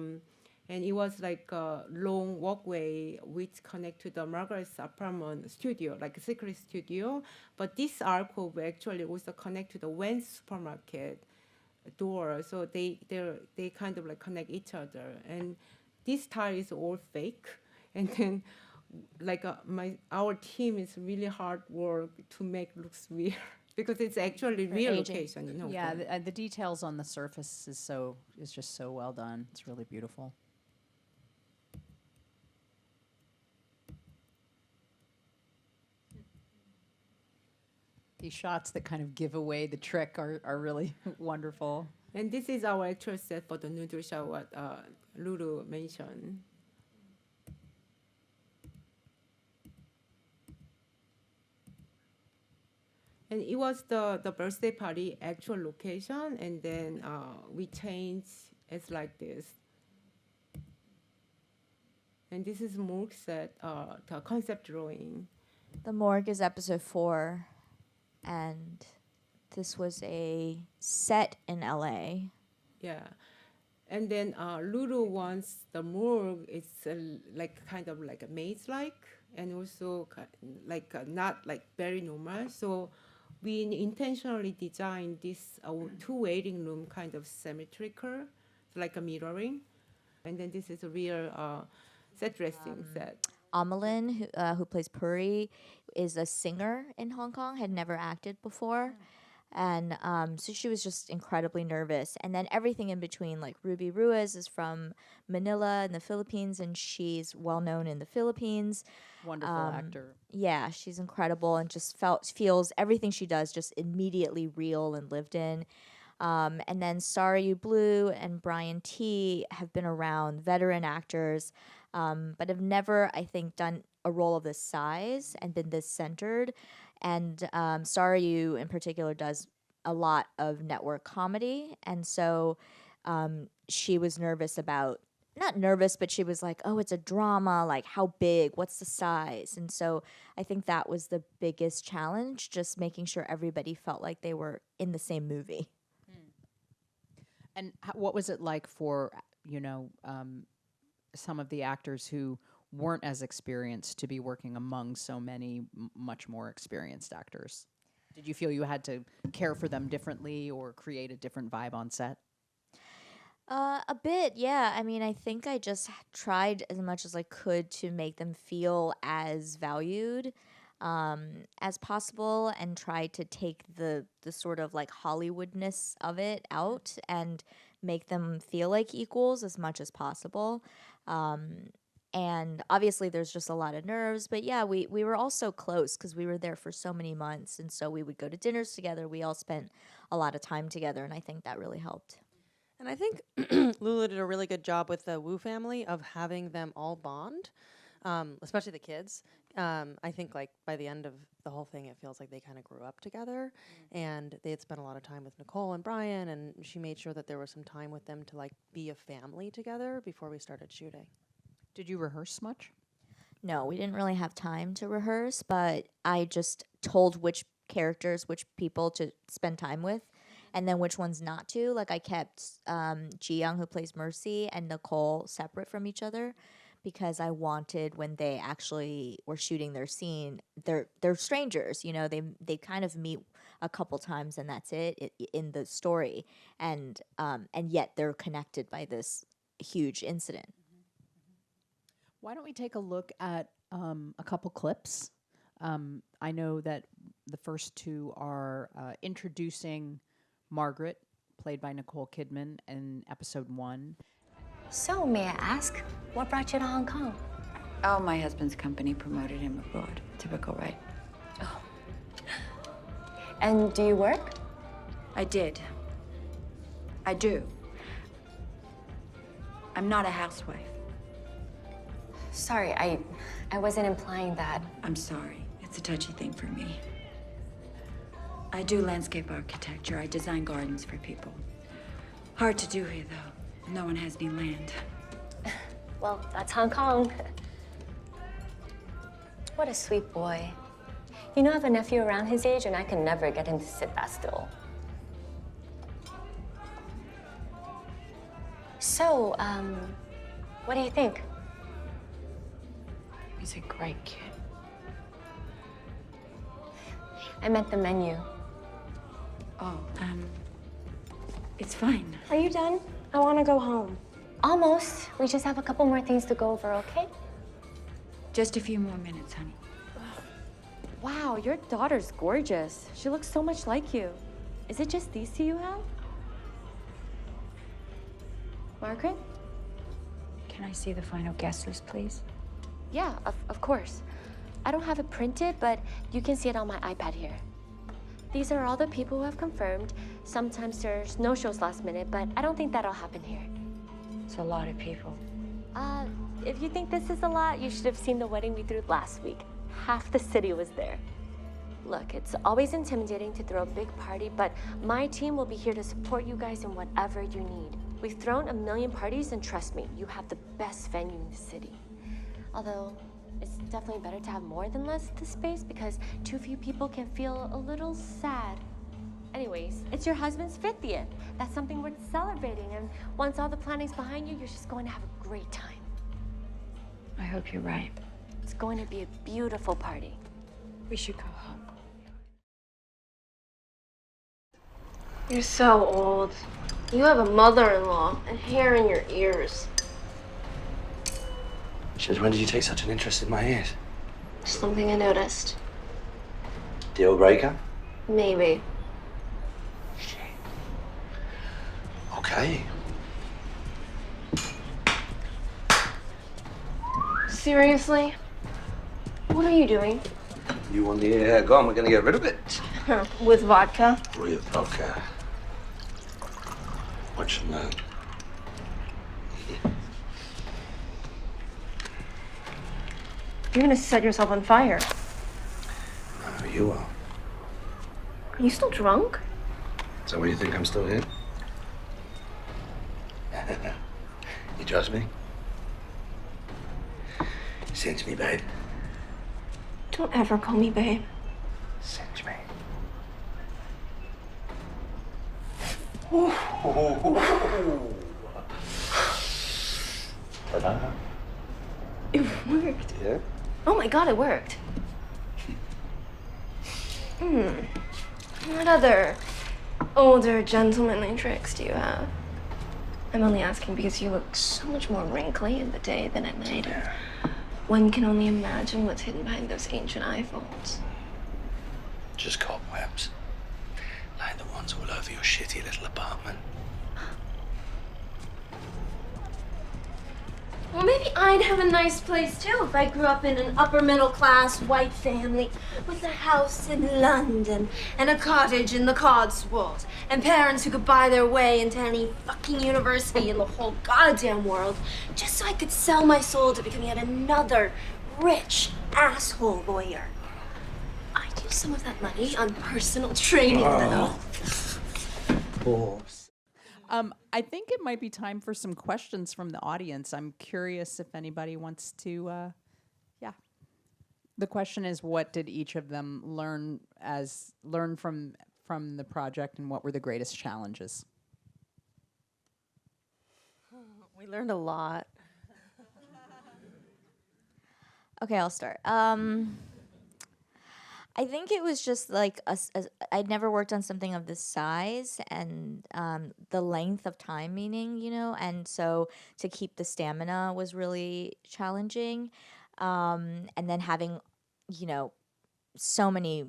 And it was like a long walkway which connect to the Margaret's apartment studio, like a secret studio. But this alcove actually also connect to the Wang's supermarket door. So they kind of like connect each other. And this tile is all fake. And then like our team is really hard work to make looks weird because it's actually real aging. location, you know. Yeah, the details on the surface is just so well done. It's really beautiful. These shots that kind of give away the trick are really wonderful. And this is our actual set for the noodle shop what Lulu mentioned. And it was the birthday party actual location, and then we changed it's like this. And this is morgue set, the concept drawing. The morgue is episode 4, and this was a set in LA. Yeah. And then Lulu wants the morgue, it's like kind of like a maze-like, and also like not like very normal. So we intentionally designed this 2 waiting room kind of symmetrical, like a mirroring. And then this is a real set dressing set. Amelin, who plays Puri, is a singer in Hong Kong, had never acted before. And so she was just incredibly nervous. And then everything in between, like Ruby Ruiz is from Manila in the Philippines, and she's well known in the Philippines. Wonderful actor. Yeah, she's incredible and just feels everything she does just immediately real and lived in. And then Sorry You Blue and Brian T have been around, veteran actors, but have never, I think, done a role of this size and been this centered. And Sorry You, in particular, does a lot of network comedy. And so she was nervous about, not nervous, but she was like, oh, it's a drama. Like, how big? What's the size? And so I think that was the biggest challenge, just making sure everybody felt like they were in the same movie. And what was it like for, some of the actors who weren't as experienced to be working among so many much more experienced actors? Did you feel you had to care for them differently or create a different vibe on set? A bit, yeah. I mean, I think I just tried as much as I could to make them feel as valued as possible, and tried to take the sort of like Hollywoodness of it out and make them feel like equals as much as possible. And obviously there's just a lot of nerves, but yeah, we were all so close because we were there for so many months, and so we would go to dinners together. We all spent a lot of time together, and I think that really helped. And I think Lulu did a really good job with the Wu family of having them all bond, especially the kids. I think like by the end of the whole thing, it feels like they kind of grew up together, and they had spent a lot of time with Nicole and Brian, and she made sure that there was some time with them to like be a family together before we started shooting. Did you rehearse much? No, we didn't really have time to rehearse, but I just told which characters, which people to spend time with, and then which ones not to. Like I kept Ji Young, who plays Mercy, and Nicole separate from each other, because I wanted, when they actually were shooting their scene, they're strangers, they kind of meet a couple times and that's it in the story, and yet they're connected by this huge incident. Why don't we take a look at a couple clips? I know that the first 2 are introducing Margaret, played by Nicole Kidman, in episode 1. So, may I ask, what brought you to Hong Kong? Oh, my husband's company promoted him abroad. Typical, right? Oh. And do you work? I did. I do. I'm not a housewife. Sorry, I wasn't implying that. I'm sorry. It's a touchy thing for me. I do landscape architecture. I design gardens for people. Hard to do here, though. No one has any land. Well, that's Hong Kong. What a sweet boy. You know, I have a nephew around his age, and I can never get him to sit that still. So, what do you think? He's a great kid. I meant the menu. Oh, it's fine. Are you done? I want to go home. Almost. We just have a couple more things to go over, okay? Just a few more minutes, honey. Wow, your daughter's gorgeous. She looks so much like you. Is it just these two you have? Margaret? Can I see the final guest list, please? Yeah, of course. I don't have it printed, but you can see it on my iPad here. These are all the people who have confirmed. Sometimes there's no shows last minute, but I don't think that'll happen here. It's a lot of people. If you think this is a lot, you should have seen the wedding we threw last week. Half the city was there. Look, it's always intimidating to throw a big party, but my team will be here to support you guys in whatever you need. We've thrown a million parties, and trust me, you have the best venue in the city. Although, it's definitely better to have more than less at this space because too few people can feel a little sad. Anyways, it's your husband's 50th. That's something worth celebrating, and once all the planning's behind you, you're just going to have a great time. I hope you're right. It's going to be a beautiful party. We should go home. You're so old. You have a mother-in-law and hair in your ears. Since when did you take such an interest in my ears? Something I noticed. Deal breaker? Maybe. Okay. Seriously? What are you doing? You want the hair gone? We're gonna get rid of it. With vodka? With vodka. Watch and learn. You're gonna set yourself on fire. No, you are. Are you still drunk? Is that why you think I'm still here? You trust me? Cinch me, babe. Don't ever call me babe. Cinch me. Ta-da. It worked. Yeah? Oh my god, it worked. What other older gentlemanly tricks do you have? I'm only asking because you look so much more wrinkly in the day than at night. Yeah. One can only imagine what's hidden behind those ancient iPhones. Just cobwebs. Like the ones all over your shitty little apartment. Well, maybe I'd have a nice place too if I grew up in an upper middle class white family with a house in London and a cottage in the Cotswolds and parents who could buy their way into any fucking university in the whole goddamn world just so I could sell my soul to become yet another rich asshole lawyer. I'd use some of that money on personal training though. Pause. I think it might be time for some questions from the audience. I'm curious if anybody wants to, yeah. The question is, what did each of them learn from the project, and what were the greatest challenges? We learned a lot. Okay, I'll start. I think it was just like I'd never worked on something of this size and the length of time, and so to keep the stamina was really challenging. And then having, so many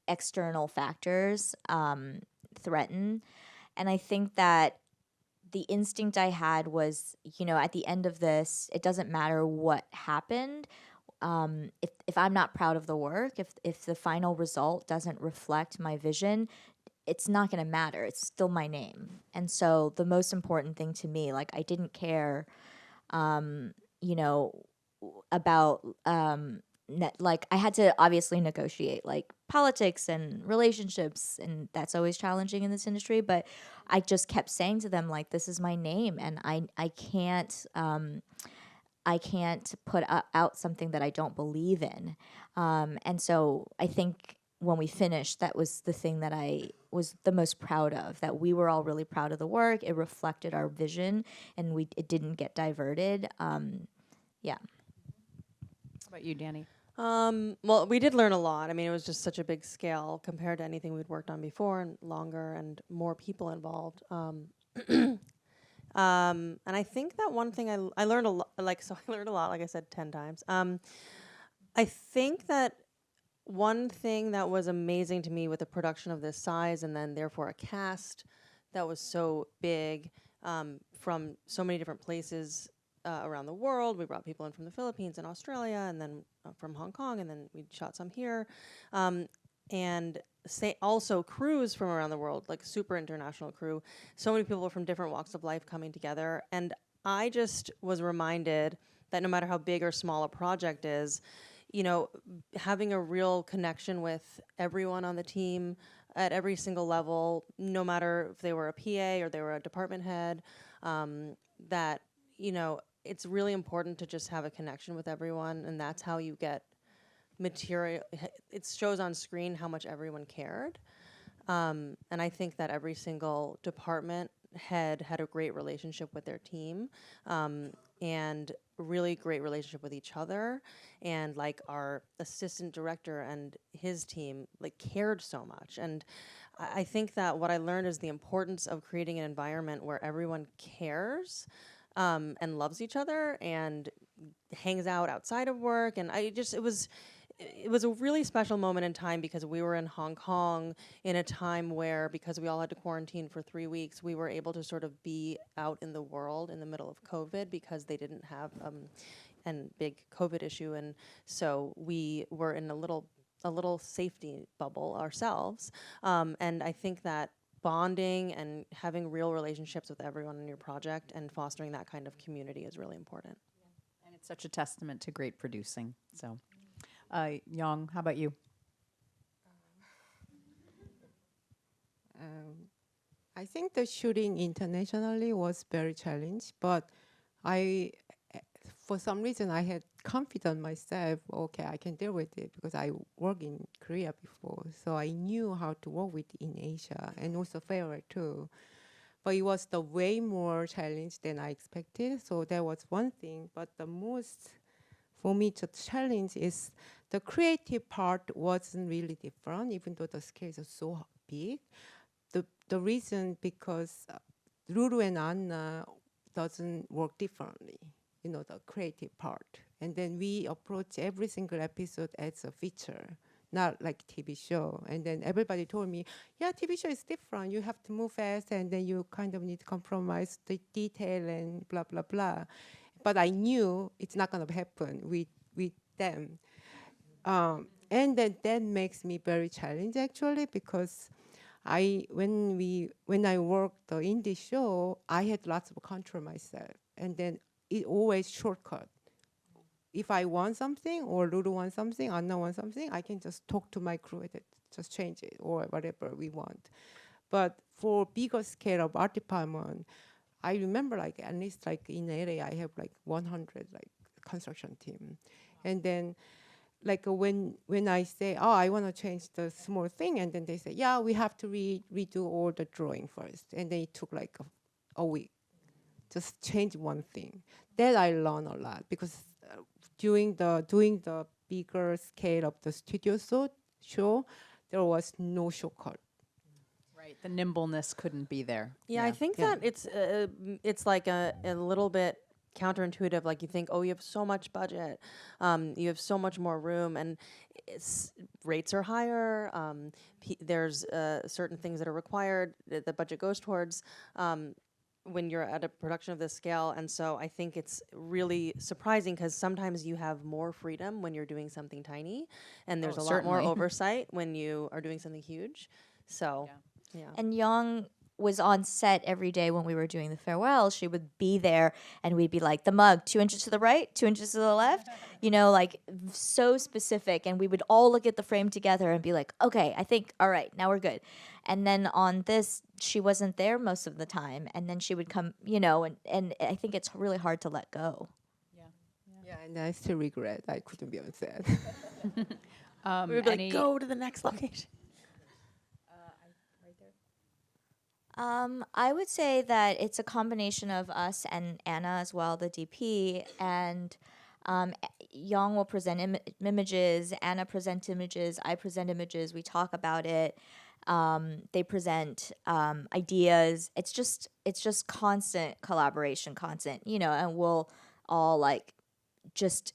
external factors threaten. And I think that the instinct I had was, at the end of this, it doesn't matter what happened. If I'm not proud of the work, if the final result doesn't reflect my vision, it's not going to matter. It's still my name. And so the most important thing to me, like I didn't care, about like I had to obviously negotiate like politics and relationships, and that's always challenging in this industry. But I just kept saying to them like, this is my name, and I can't put out something that I don't believe in. And so I think when we finished, that was the thing that I was the most proud of, that we were all really proud of the work. It reflected our vision, and it didn't get diverted. Yeah. How about you, Dani? Well, we did learn a lot. I mean, it was just such a big scale compared to anything we'd worked on before, and longer and more people involved. And I think that one thing I learned a lot, I learned a lot, like I said, 10 times. I think that one thing that was amazing to me with a production of this size, and then therefore a cast that was so big, from so many different places around the world. We brought people in from the Philippines and Australia, and then from Hong Kong, and then we shot some here. And also crews from around the world, like super international crew. So many people from different walks of life coming together. And I just was reminded that no matter how big or small a project is, you know, having a real connection with everyone on the team at every single level, no matter if they were a PA or they were a department head, that, you know, it's really important to just have a connection with everyone, and that's how you get material. It shows on screen how much everyone cared. And I think that every single department head had a great relationship with their team, and really great relationship with each other. And like our assistant director and his team like cared so much. And I think that what I learned is the importance of creating an environment where everyone cares, and loves each other and hangs out outside of work. And it was a really special moment in time, because we were in Hong Kong in a time where, because we all had to quarantine for 3 weeks, we were able to sort of be out in the world in the middle of COVID, because they didn't have a big COVID issue. And so we were in a little safety bubble ourselves. And I think that bonding and having real relationships with everyone in your project and fostering that kind of community is really important. And it's such a testament to great producing. So, Yong, how about you? I think the shooting internationally was very challenging, but for some reason, I had confidence myself. Okay, I can deal with it because I worked in Korea before, so I knew how to work with in Asia and also fairer too. But it was the way more challenge than I expected. So that was one thing. But the most, for me, the challenge is the creative part wasn't really different, even though the scales are so big. The reason because Lulu and Anna doesn't work differently, you know, the creative part. And then we approach every single episode as a feature, not like TV show. And then everybody told me, yeah, TV show is different. You have to move fast, and then you kind of need to compromise the detail and blah, blah, blah. But I knew it's not going to happen with them. And then that makes me very challenged, actually, because when I worked in this show, I had lots of control myself, and then it always shortcut. If I want something, or Lulu wants something, Anna wants something, I can just talk to my crew and just change it or whatever we want. But for bigger scale of art department, I remember like at least like in LA, I have like 100 like construction team, and then like when I say, oh, I want to change the small thing, and then they say, yeah, we have to redo all the drawing first, and then it took like a week, just change one thing. That I learned a lot, because doing the bigger scale of the studio show, there was no shortcut. Right, the nimbleness couldn't be there. Yeah, I think that it's like a little bit counterintuitive. Like you think, oh, you have so much budget, you have so much more room, and rates are higher. There's certain things that are required that the budget goes towards when you're at a production of this scale. And so I think it's really surprising, because sometimes you have more freedom when you're doing something tiny, and there's a lot more oversight when you are doing something huge. So, yeah. And Yong was on set every day when we were doing the farewell, she would be there and we'd be like, the mug, 2 inches to the right, 2 inches to the left, like so specific. And we would all look at the frame together and be like, okay, I think, all right, now we're good. And then on this, she wasn't there most of the time. And then she would come, and I think it's really hard to let go. Yeah, and I still regret I couldn't be on set. We would be like, go to the next location. I would say that it's a combination of us and Anna as well, the DP, and Yong will present images, Anna presents images, I present images, we talk about it, they present ideas. It's just constant collaboration, and we'll all like just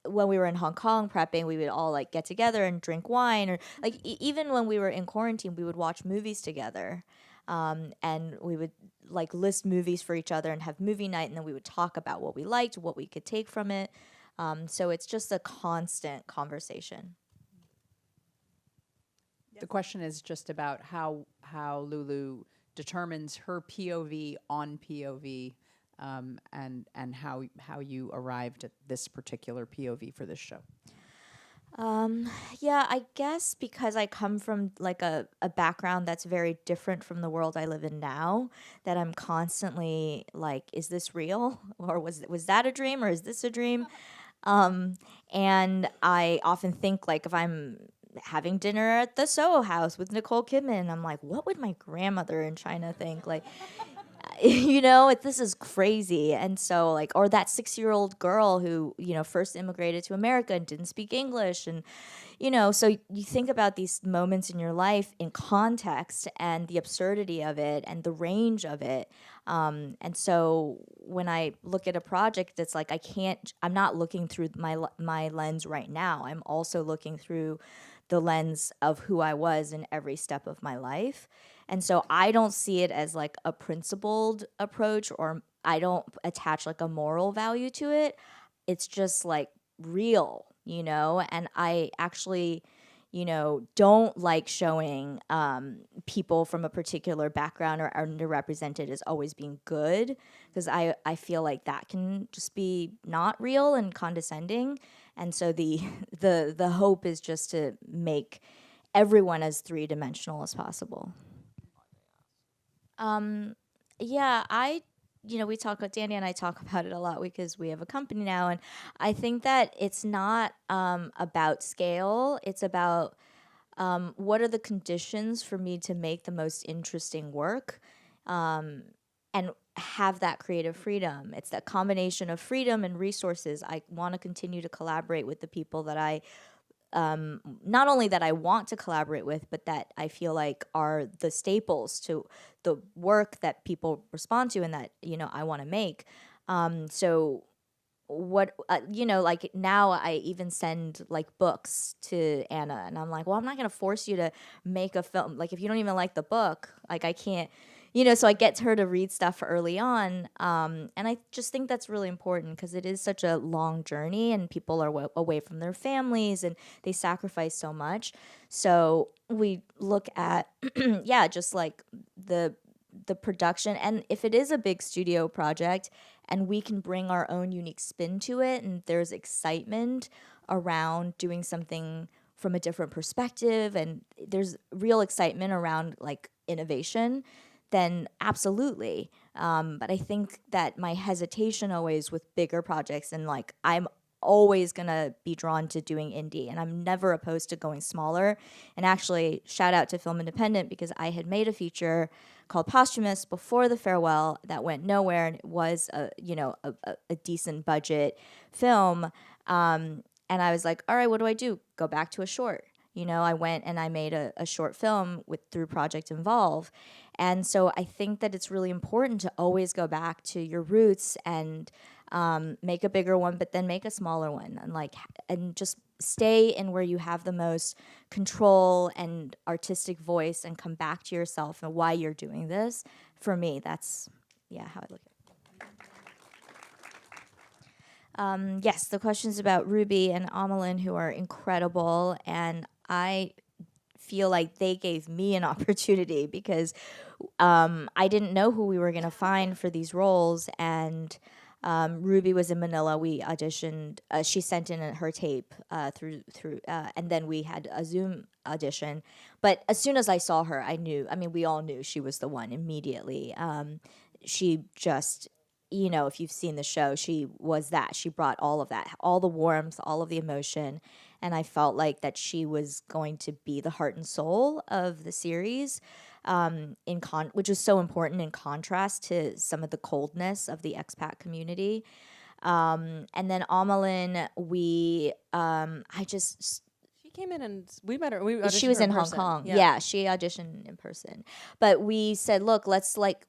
when we were in Hong Kong prepping, we would all like get together and drink wine, or like even when we were in quarantine, we would watch movies together. And we would like list movies for each other and have movie night, and then we would talk about what we liked, what we could take from it. So it's just a constant conversation. The question is just about how Lulu determines her POV on POV, and how you arrived at this particular POV for this show. Yeah, I guess because I come from like a background that's very different from the world I live in now, that I'm constantly like, is this real? Or was that a dream? Or is this a dream? And I often think like if I'm having dinner at the Soho House with Nicole Kidman, I'm like, what would my grandmother in China think? Like, this is crazy. And so like, or that 6-year-old girl who, first immigrated to America and didn't speak English. And, so you think about these moments in your life in context and the absurdity of it and the range of it. And so when I look at a project, it's like, I'm not looking through my lens right now. I'm also looking through the lens of who I was in every step of my life. And so I don't see it as like a principled approach, or I don't attach like a moral value to it. It's just like real, and I actually, don't like showing people from a particular background or underrepresented as always being good, because I feel like that can just be not real and condescending. And so the hope is just to make everyone as three-dimensional as possible. Yeah, we talk about, Dani and I talk about it a lot because we have a company now, and I think that it's not about scale. It's about what are the conditions for me to make the most interesting work, and have that creative freedom. It's that combination of freedom and resources. I want to continue to collaborate with the people that I not only that I want to collaborate with, but that I feel like are the staples to the work that people respond to and that, I want to make. So what, like now I even send like books to Anna, and I'm like, well, I'm not going to force you to make a film. Like if you don't even like the book, like I can't, so I get her to read stuff early on. And I just think that's really important because it is such a long journey and people are away from their families and they sacrifice so much. So we look at, just like the production. And if it is a big studio project and we can bring our own unique spin to it, and there's excitement around doing something from a different perspective, and there's real excitement around like innovation, then absolutely. But I think that my hesitation always with bigger projects, and like I'm always gonna be drawn to doing indie, and I'm never opposed to going smaller. And actually, shout out to Film Independent, because I had made a feature called Posthumous before The Farewell that went nowhere, and it was a decent budget film. And I was like, all right, what do I do? Go back to a short. I went and I made a short film through Project Involve. And so I think that it's really important to always go back to your roots and make a bigger one, but then make a smaller one, and just stay in where you have the most control and artistic voice, and come back to yourself and why you're doing this. For me, that's how I look at it. Yes, the question's about Ruby and Amelin, who are incredible, and I feel like they gave me an opportunity because I didn't know who we were going to find for these roles. And Ruby was in Manila. We auditioned. She sent in her tape and then we had a Zoom audition. But as soon as I saw her, I knew. I mean, we all knew she was the one immediately. She just, if you've seen the show, she was that. She brought all of that, all the warmth, all of the emotion, and I felt like that she was going to be the heart and soul of the series. Which is so important in contrast to some of the coldness of the expat community. And then Amalin, She came in and we met her. We auditioned she was her in Hong person. Kong. Yeah, she auditioned in person. But we said, look,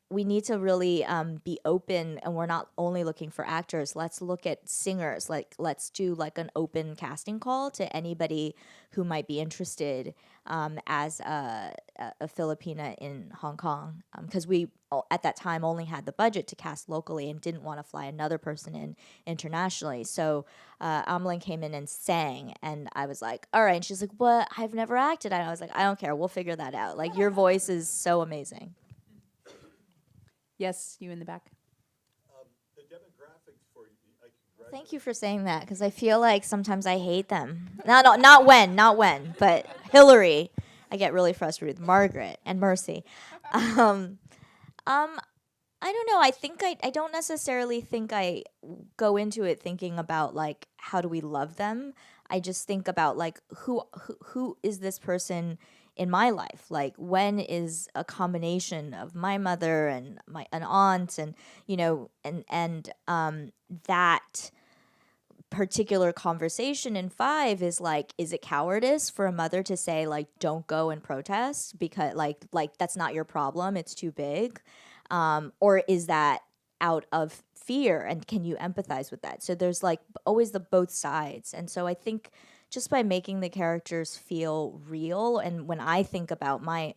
we need to really be open, and we're not only looking for actors. Let's look at singers. Let's do an open casting call to anybody who might be interested as a Filipina in Hong Kong. Because we, at that time, only had the budget to cast locally and didn't want to fly another person in internationally. So Amelin came in and sang, and I was like, all right. And she's like, what? I've never acted. And I was like, I don't care. We'll figure that out. Your voice is so amazing. Yes, you in the back. The demographics for Thank you for saying that, because I feel like sometimes I hate them. Not when, but Hillary, I get really frustrated with Margaret and Mercy. I don't know. I don't necessarily think I go into it thinking about how do we love them. I just think about who is this person in my life? When is a combination of my mother and an aunt and that particular conversation in 5 is is it cowardice for a mother to say don't go and protest because that's not your problem, it's too big, or is that out of fear, and can you empathize with that? So there's always the both sides. And so I think just by making the characters feel real, and when I think about my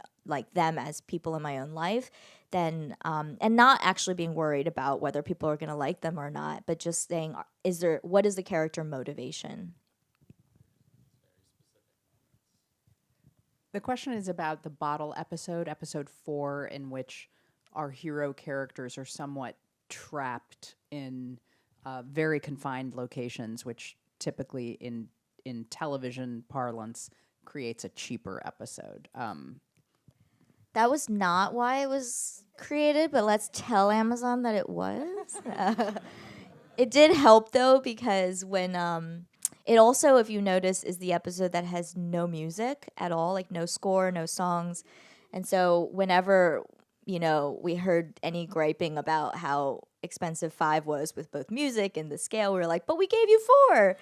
them as people in my own life, then and not actually being worried about whether people are going to like them or not, but just saying, what is the character motivation? The question is about the bottle episode 4, in which our hero characters are somewhat trapped in very confined locations, which typically in television parlance creates a cheaper episode. That was not why it was created, but let's tell Amazon that it was. It did help, though, because when it also, if you notice, is the episode that has no music at all, no score, no songs. And so whenever, we heard any griping about how expensive 5 was with both music and the scale, we were like, but we gave you 4,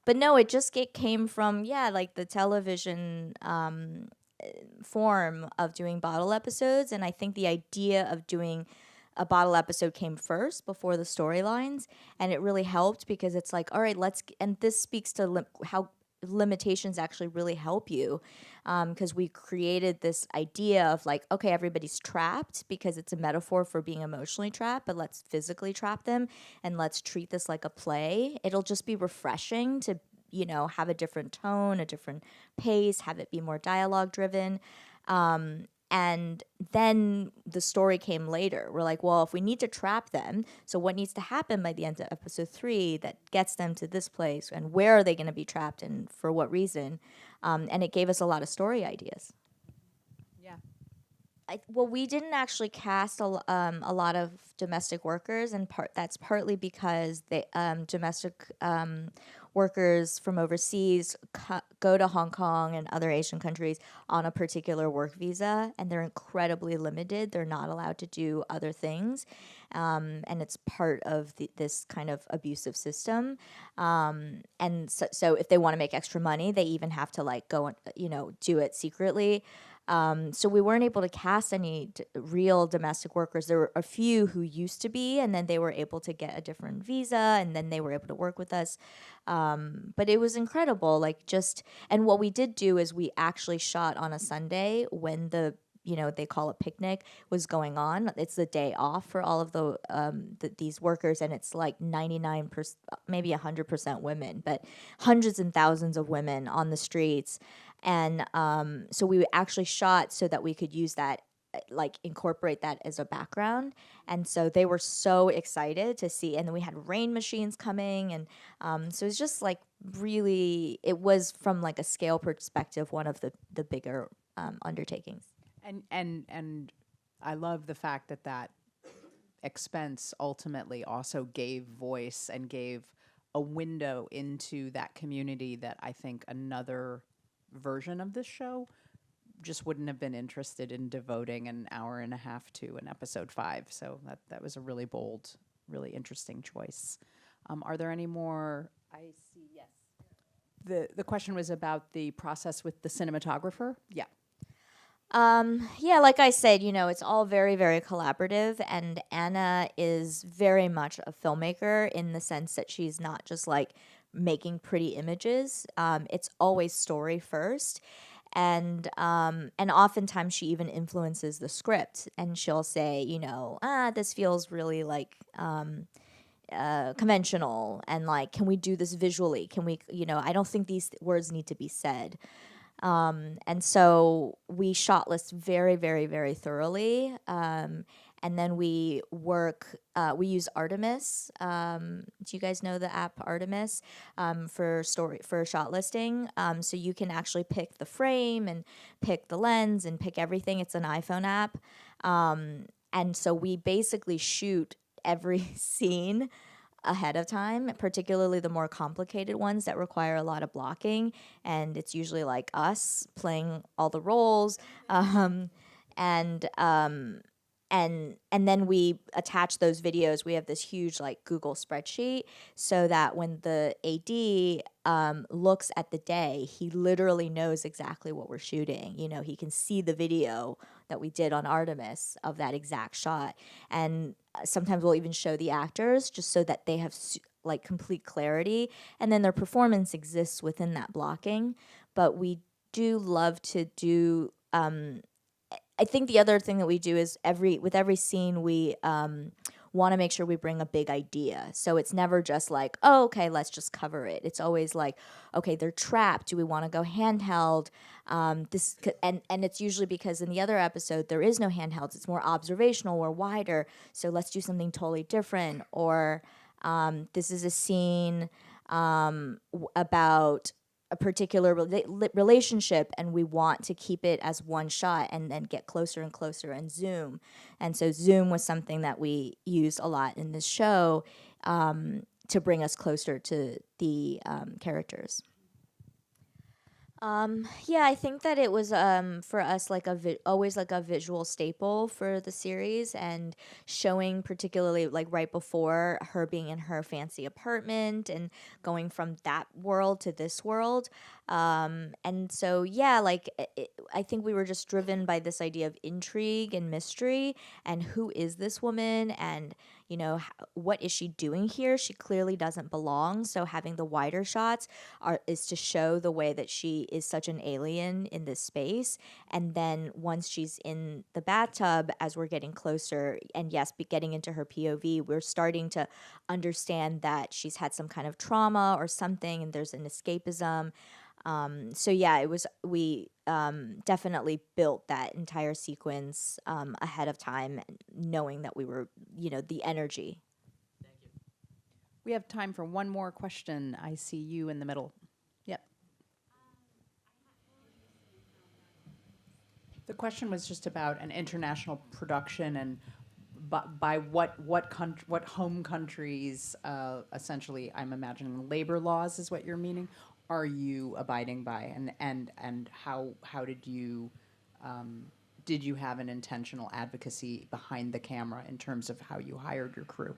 But no, it just came from, the television form of doing bottle episodes. And I think the idea of doing a bottle episode came first before the storylines, and it really helped because it's all right, and this speaks to how limitations actually really help you, because we created this idea of okay, everybody's trapped because it's a metaphor for being emotionally trapped, but let's physically trap them and let's treat this like a play. It'll just be refreshing to have a different tone, a different pace, have it be more dialogue driven. And then the story came later. We're well, if we need to trap them, so what needs to happen by the end of episode 3 that gets them to this place, and where are they going to be trapped and for what reason? And it gave us a lot of story ideas. Yeah. We didn't actually cast a lot of domestic workers, and that's partly because they domestic workers from overseas go to Hong Kong and other Asian countries on a particular work visa, and they're incredibly limited. They're not allowed to do other things, and it's part of this kind of abusive system. And so if they want to make extra money, they even have to go do it secretly. So we weren't able to cast any real domestic workers. There were a few who used to be, and then they were able to get a different visa, and then they were able to work with us. But it was incredible. And what we did do is we actually shot on a Sunday when the they call a picnic, was going on. It's the day off for all of these workers, and it's like 99%, maybe 100% women, but hundreds and thousands of women on the streets. And so we actually shot so that we could use that, like incorporate that as a background. And so they were so excited to see, and then we had rain machines coming, and so it's just like really, it was from like a scale perspective one of the bigger undertakings. And I love the fact that expense ultimately also gave voice and gave a window into that community that I think another version of this show just wouldn't have been interested in devoting an hour and a half to in episode 5. So that was a really bold, really interesting choice. Are there any more? I see, yes. The question was about the process with the cinematographer? Yeah. Yeah, like I said, it's all very, very collaborative, and Anna is very much a filmmaker in the sense that she's not just like making pretty images. It's always story first. And oftentimes she even influences the script, and she'll say, this feels really like conventional, and like, can we do this visually? Can we, I don't think these words need to be said. And so we shot list very, very, very thoroughly. And then we use Artemis. Do you guys know the app Artemis for shot listing? So you can actually pick the frame and pick the lens and pick everything. It's an iPhone app. And so we basically shoot every scene ahead of time, particularly the more complicated ones that require a lot of blocking. And it's usually like us playing all the roles. And then we attach those videos. We have this huge like Google spreadsheet, so that when the AD looks at the day, he literally knows exactly what we're shooting. He can see the video that we did on Artemis of that exact shot. And sometimes we'll even show the actors just so that they have like complete clarity. And then their performance exists within that blocking. But we do love to do I think the other thing that we do is with every scene we want to make sure we bring a big idea. So it's never just like, oh, okay, let's just cover it. It's always like, okay, they're trapped. Do we want to go handheld? And it's usually because in the other episode there is no handhelds. It's more observational or wider. So let's do something totally different. Or this is a scene about a particular relationship, and we want to keep it as one shot and then get closer and closer and zoom. And so zoom was something that we used a lot in this show to bring us closer to the characters. Yeah, I think that it was for us like always like a visual staple for the series, and showing particularly like right before her being in her fancy apartment and going from that world to this world. And so yeah, like I think we were just driven by this idea of intrigue and mystery, and who is this woman, and what is she doing here? She clearly doesn't belong. So having the wider shots is to show the way that she is such an alien in this space. And then once she's in the bathtub, as we're getting closer, and yes, getting into her POV, we're starting to understand that she's had some kind of trauma or something, and there's an escapism. So yeah, we definitely built that entire sequence ahead of time, knowing that we were, the energy. Thank you. We have time for one more question. I see you in the middle. Yep. The question was just about an international production, and by what home countries, essentially, I'm imagining labor laws is what you're meaning, are you abiding by, and how did you have an intentional advocacy behind the camera in terms of how you hired your crew?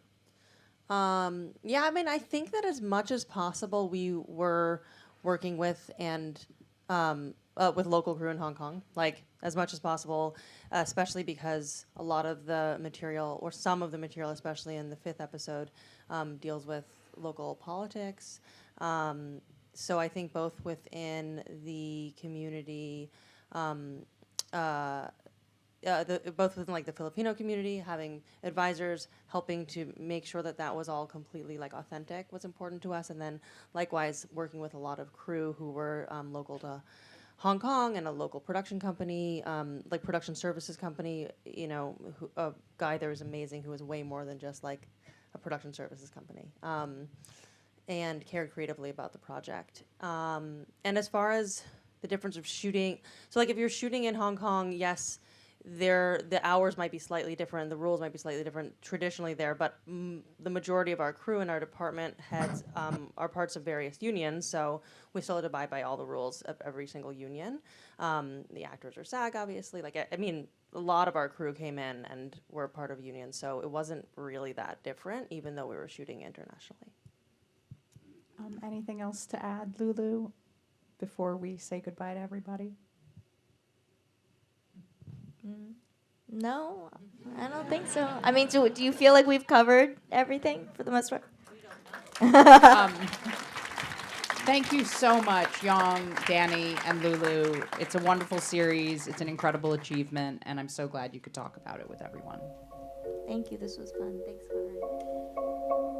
Yeah, I mean, I think that as much as possible, we were working with with local crew in Hong Kong, like as much as possible, especially because a lot of the material, or some of the material, especially in the 5th episode, deals with local politics. So I think both within the community, both within like the Filipino community, having advisors, helping to make sure that that was all completely like authentic was important to us, and then likewise working with a lot of crew who were local to Hong Kong and a local production company, like production services company. You know, a guy there was amazing who was way more than just like a production services company, and cared creatively about the project. And as far as the difference of shooting, so like if you're shooting in Hong Kong, yes, the hours might be slightly different, the rules might be slightly different traditionally there, but the majority of our crew and our department heads are parts of various unions, so we still had to abide by all the rules of every single union. The actors are SAG, obviously. Like, I mean, a lot of our crew came in and were part of unions, so it wasn't really that different, even though we were shooting internationally. Anything else to add, Lulu, before we say goodbye to everybody? No, I don't think so. I mean, do you feel like we've covered everything for the most part? Thank you so much, Yong, Dani, and Lulu. It's a wonderful series. It's an incredible achievement, and I'm so glad you could talk about it with everyone. Thank you. This was fun. Thanks, Karyn.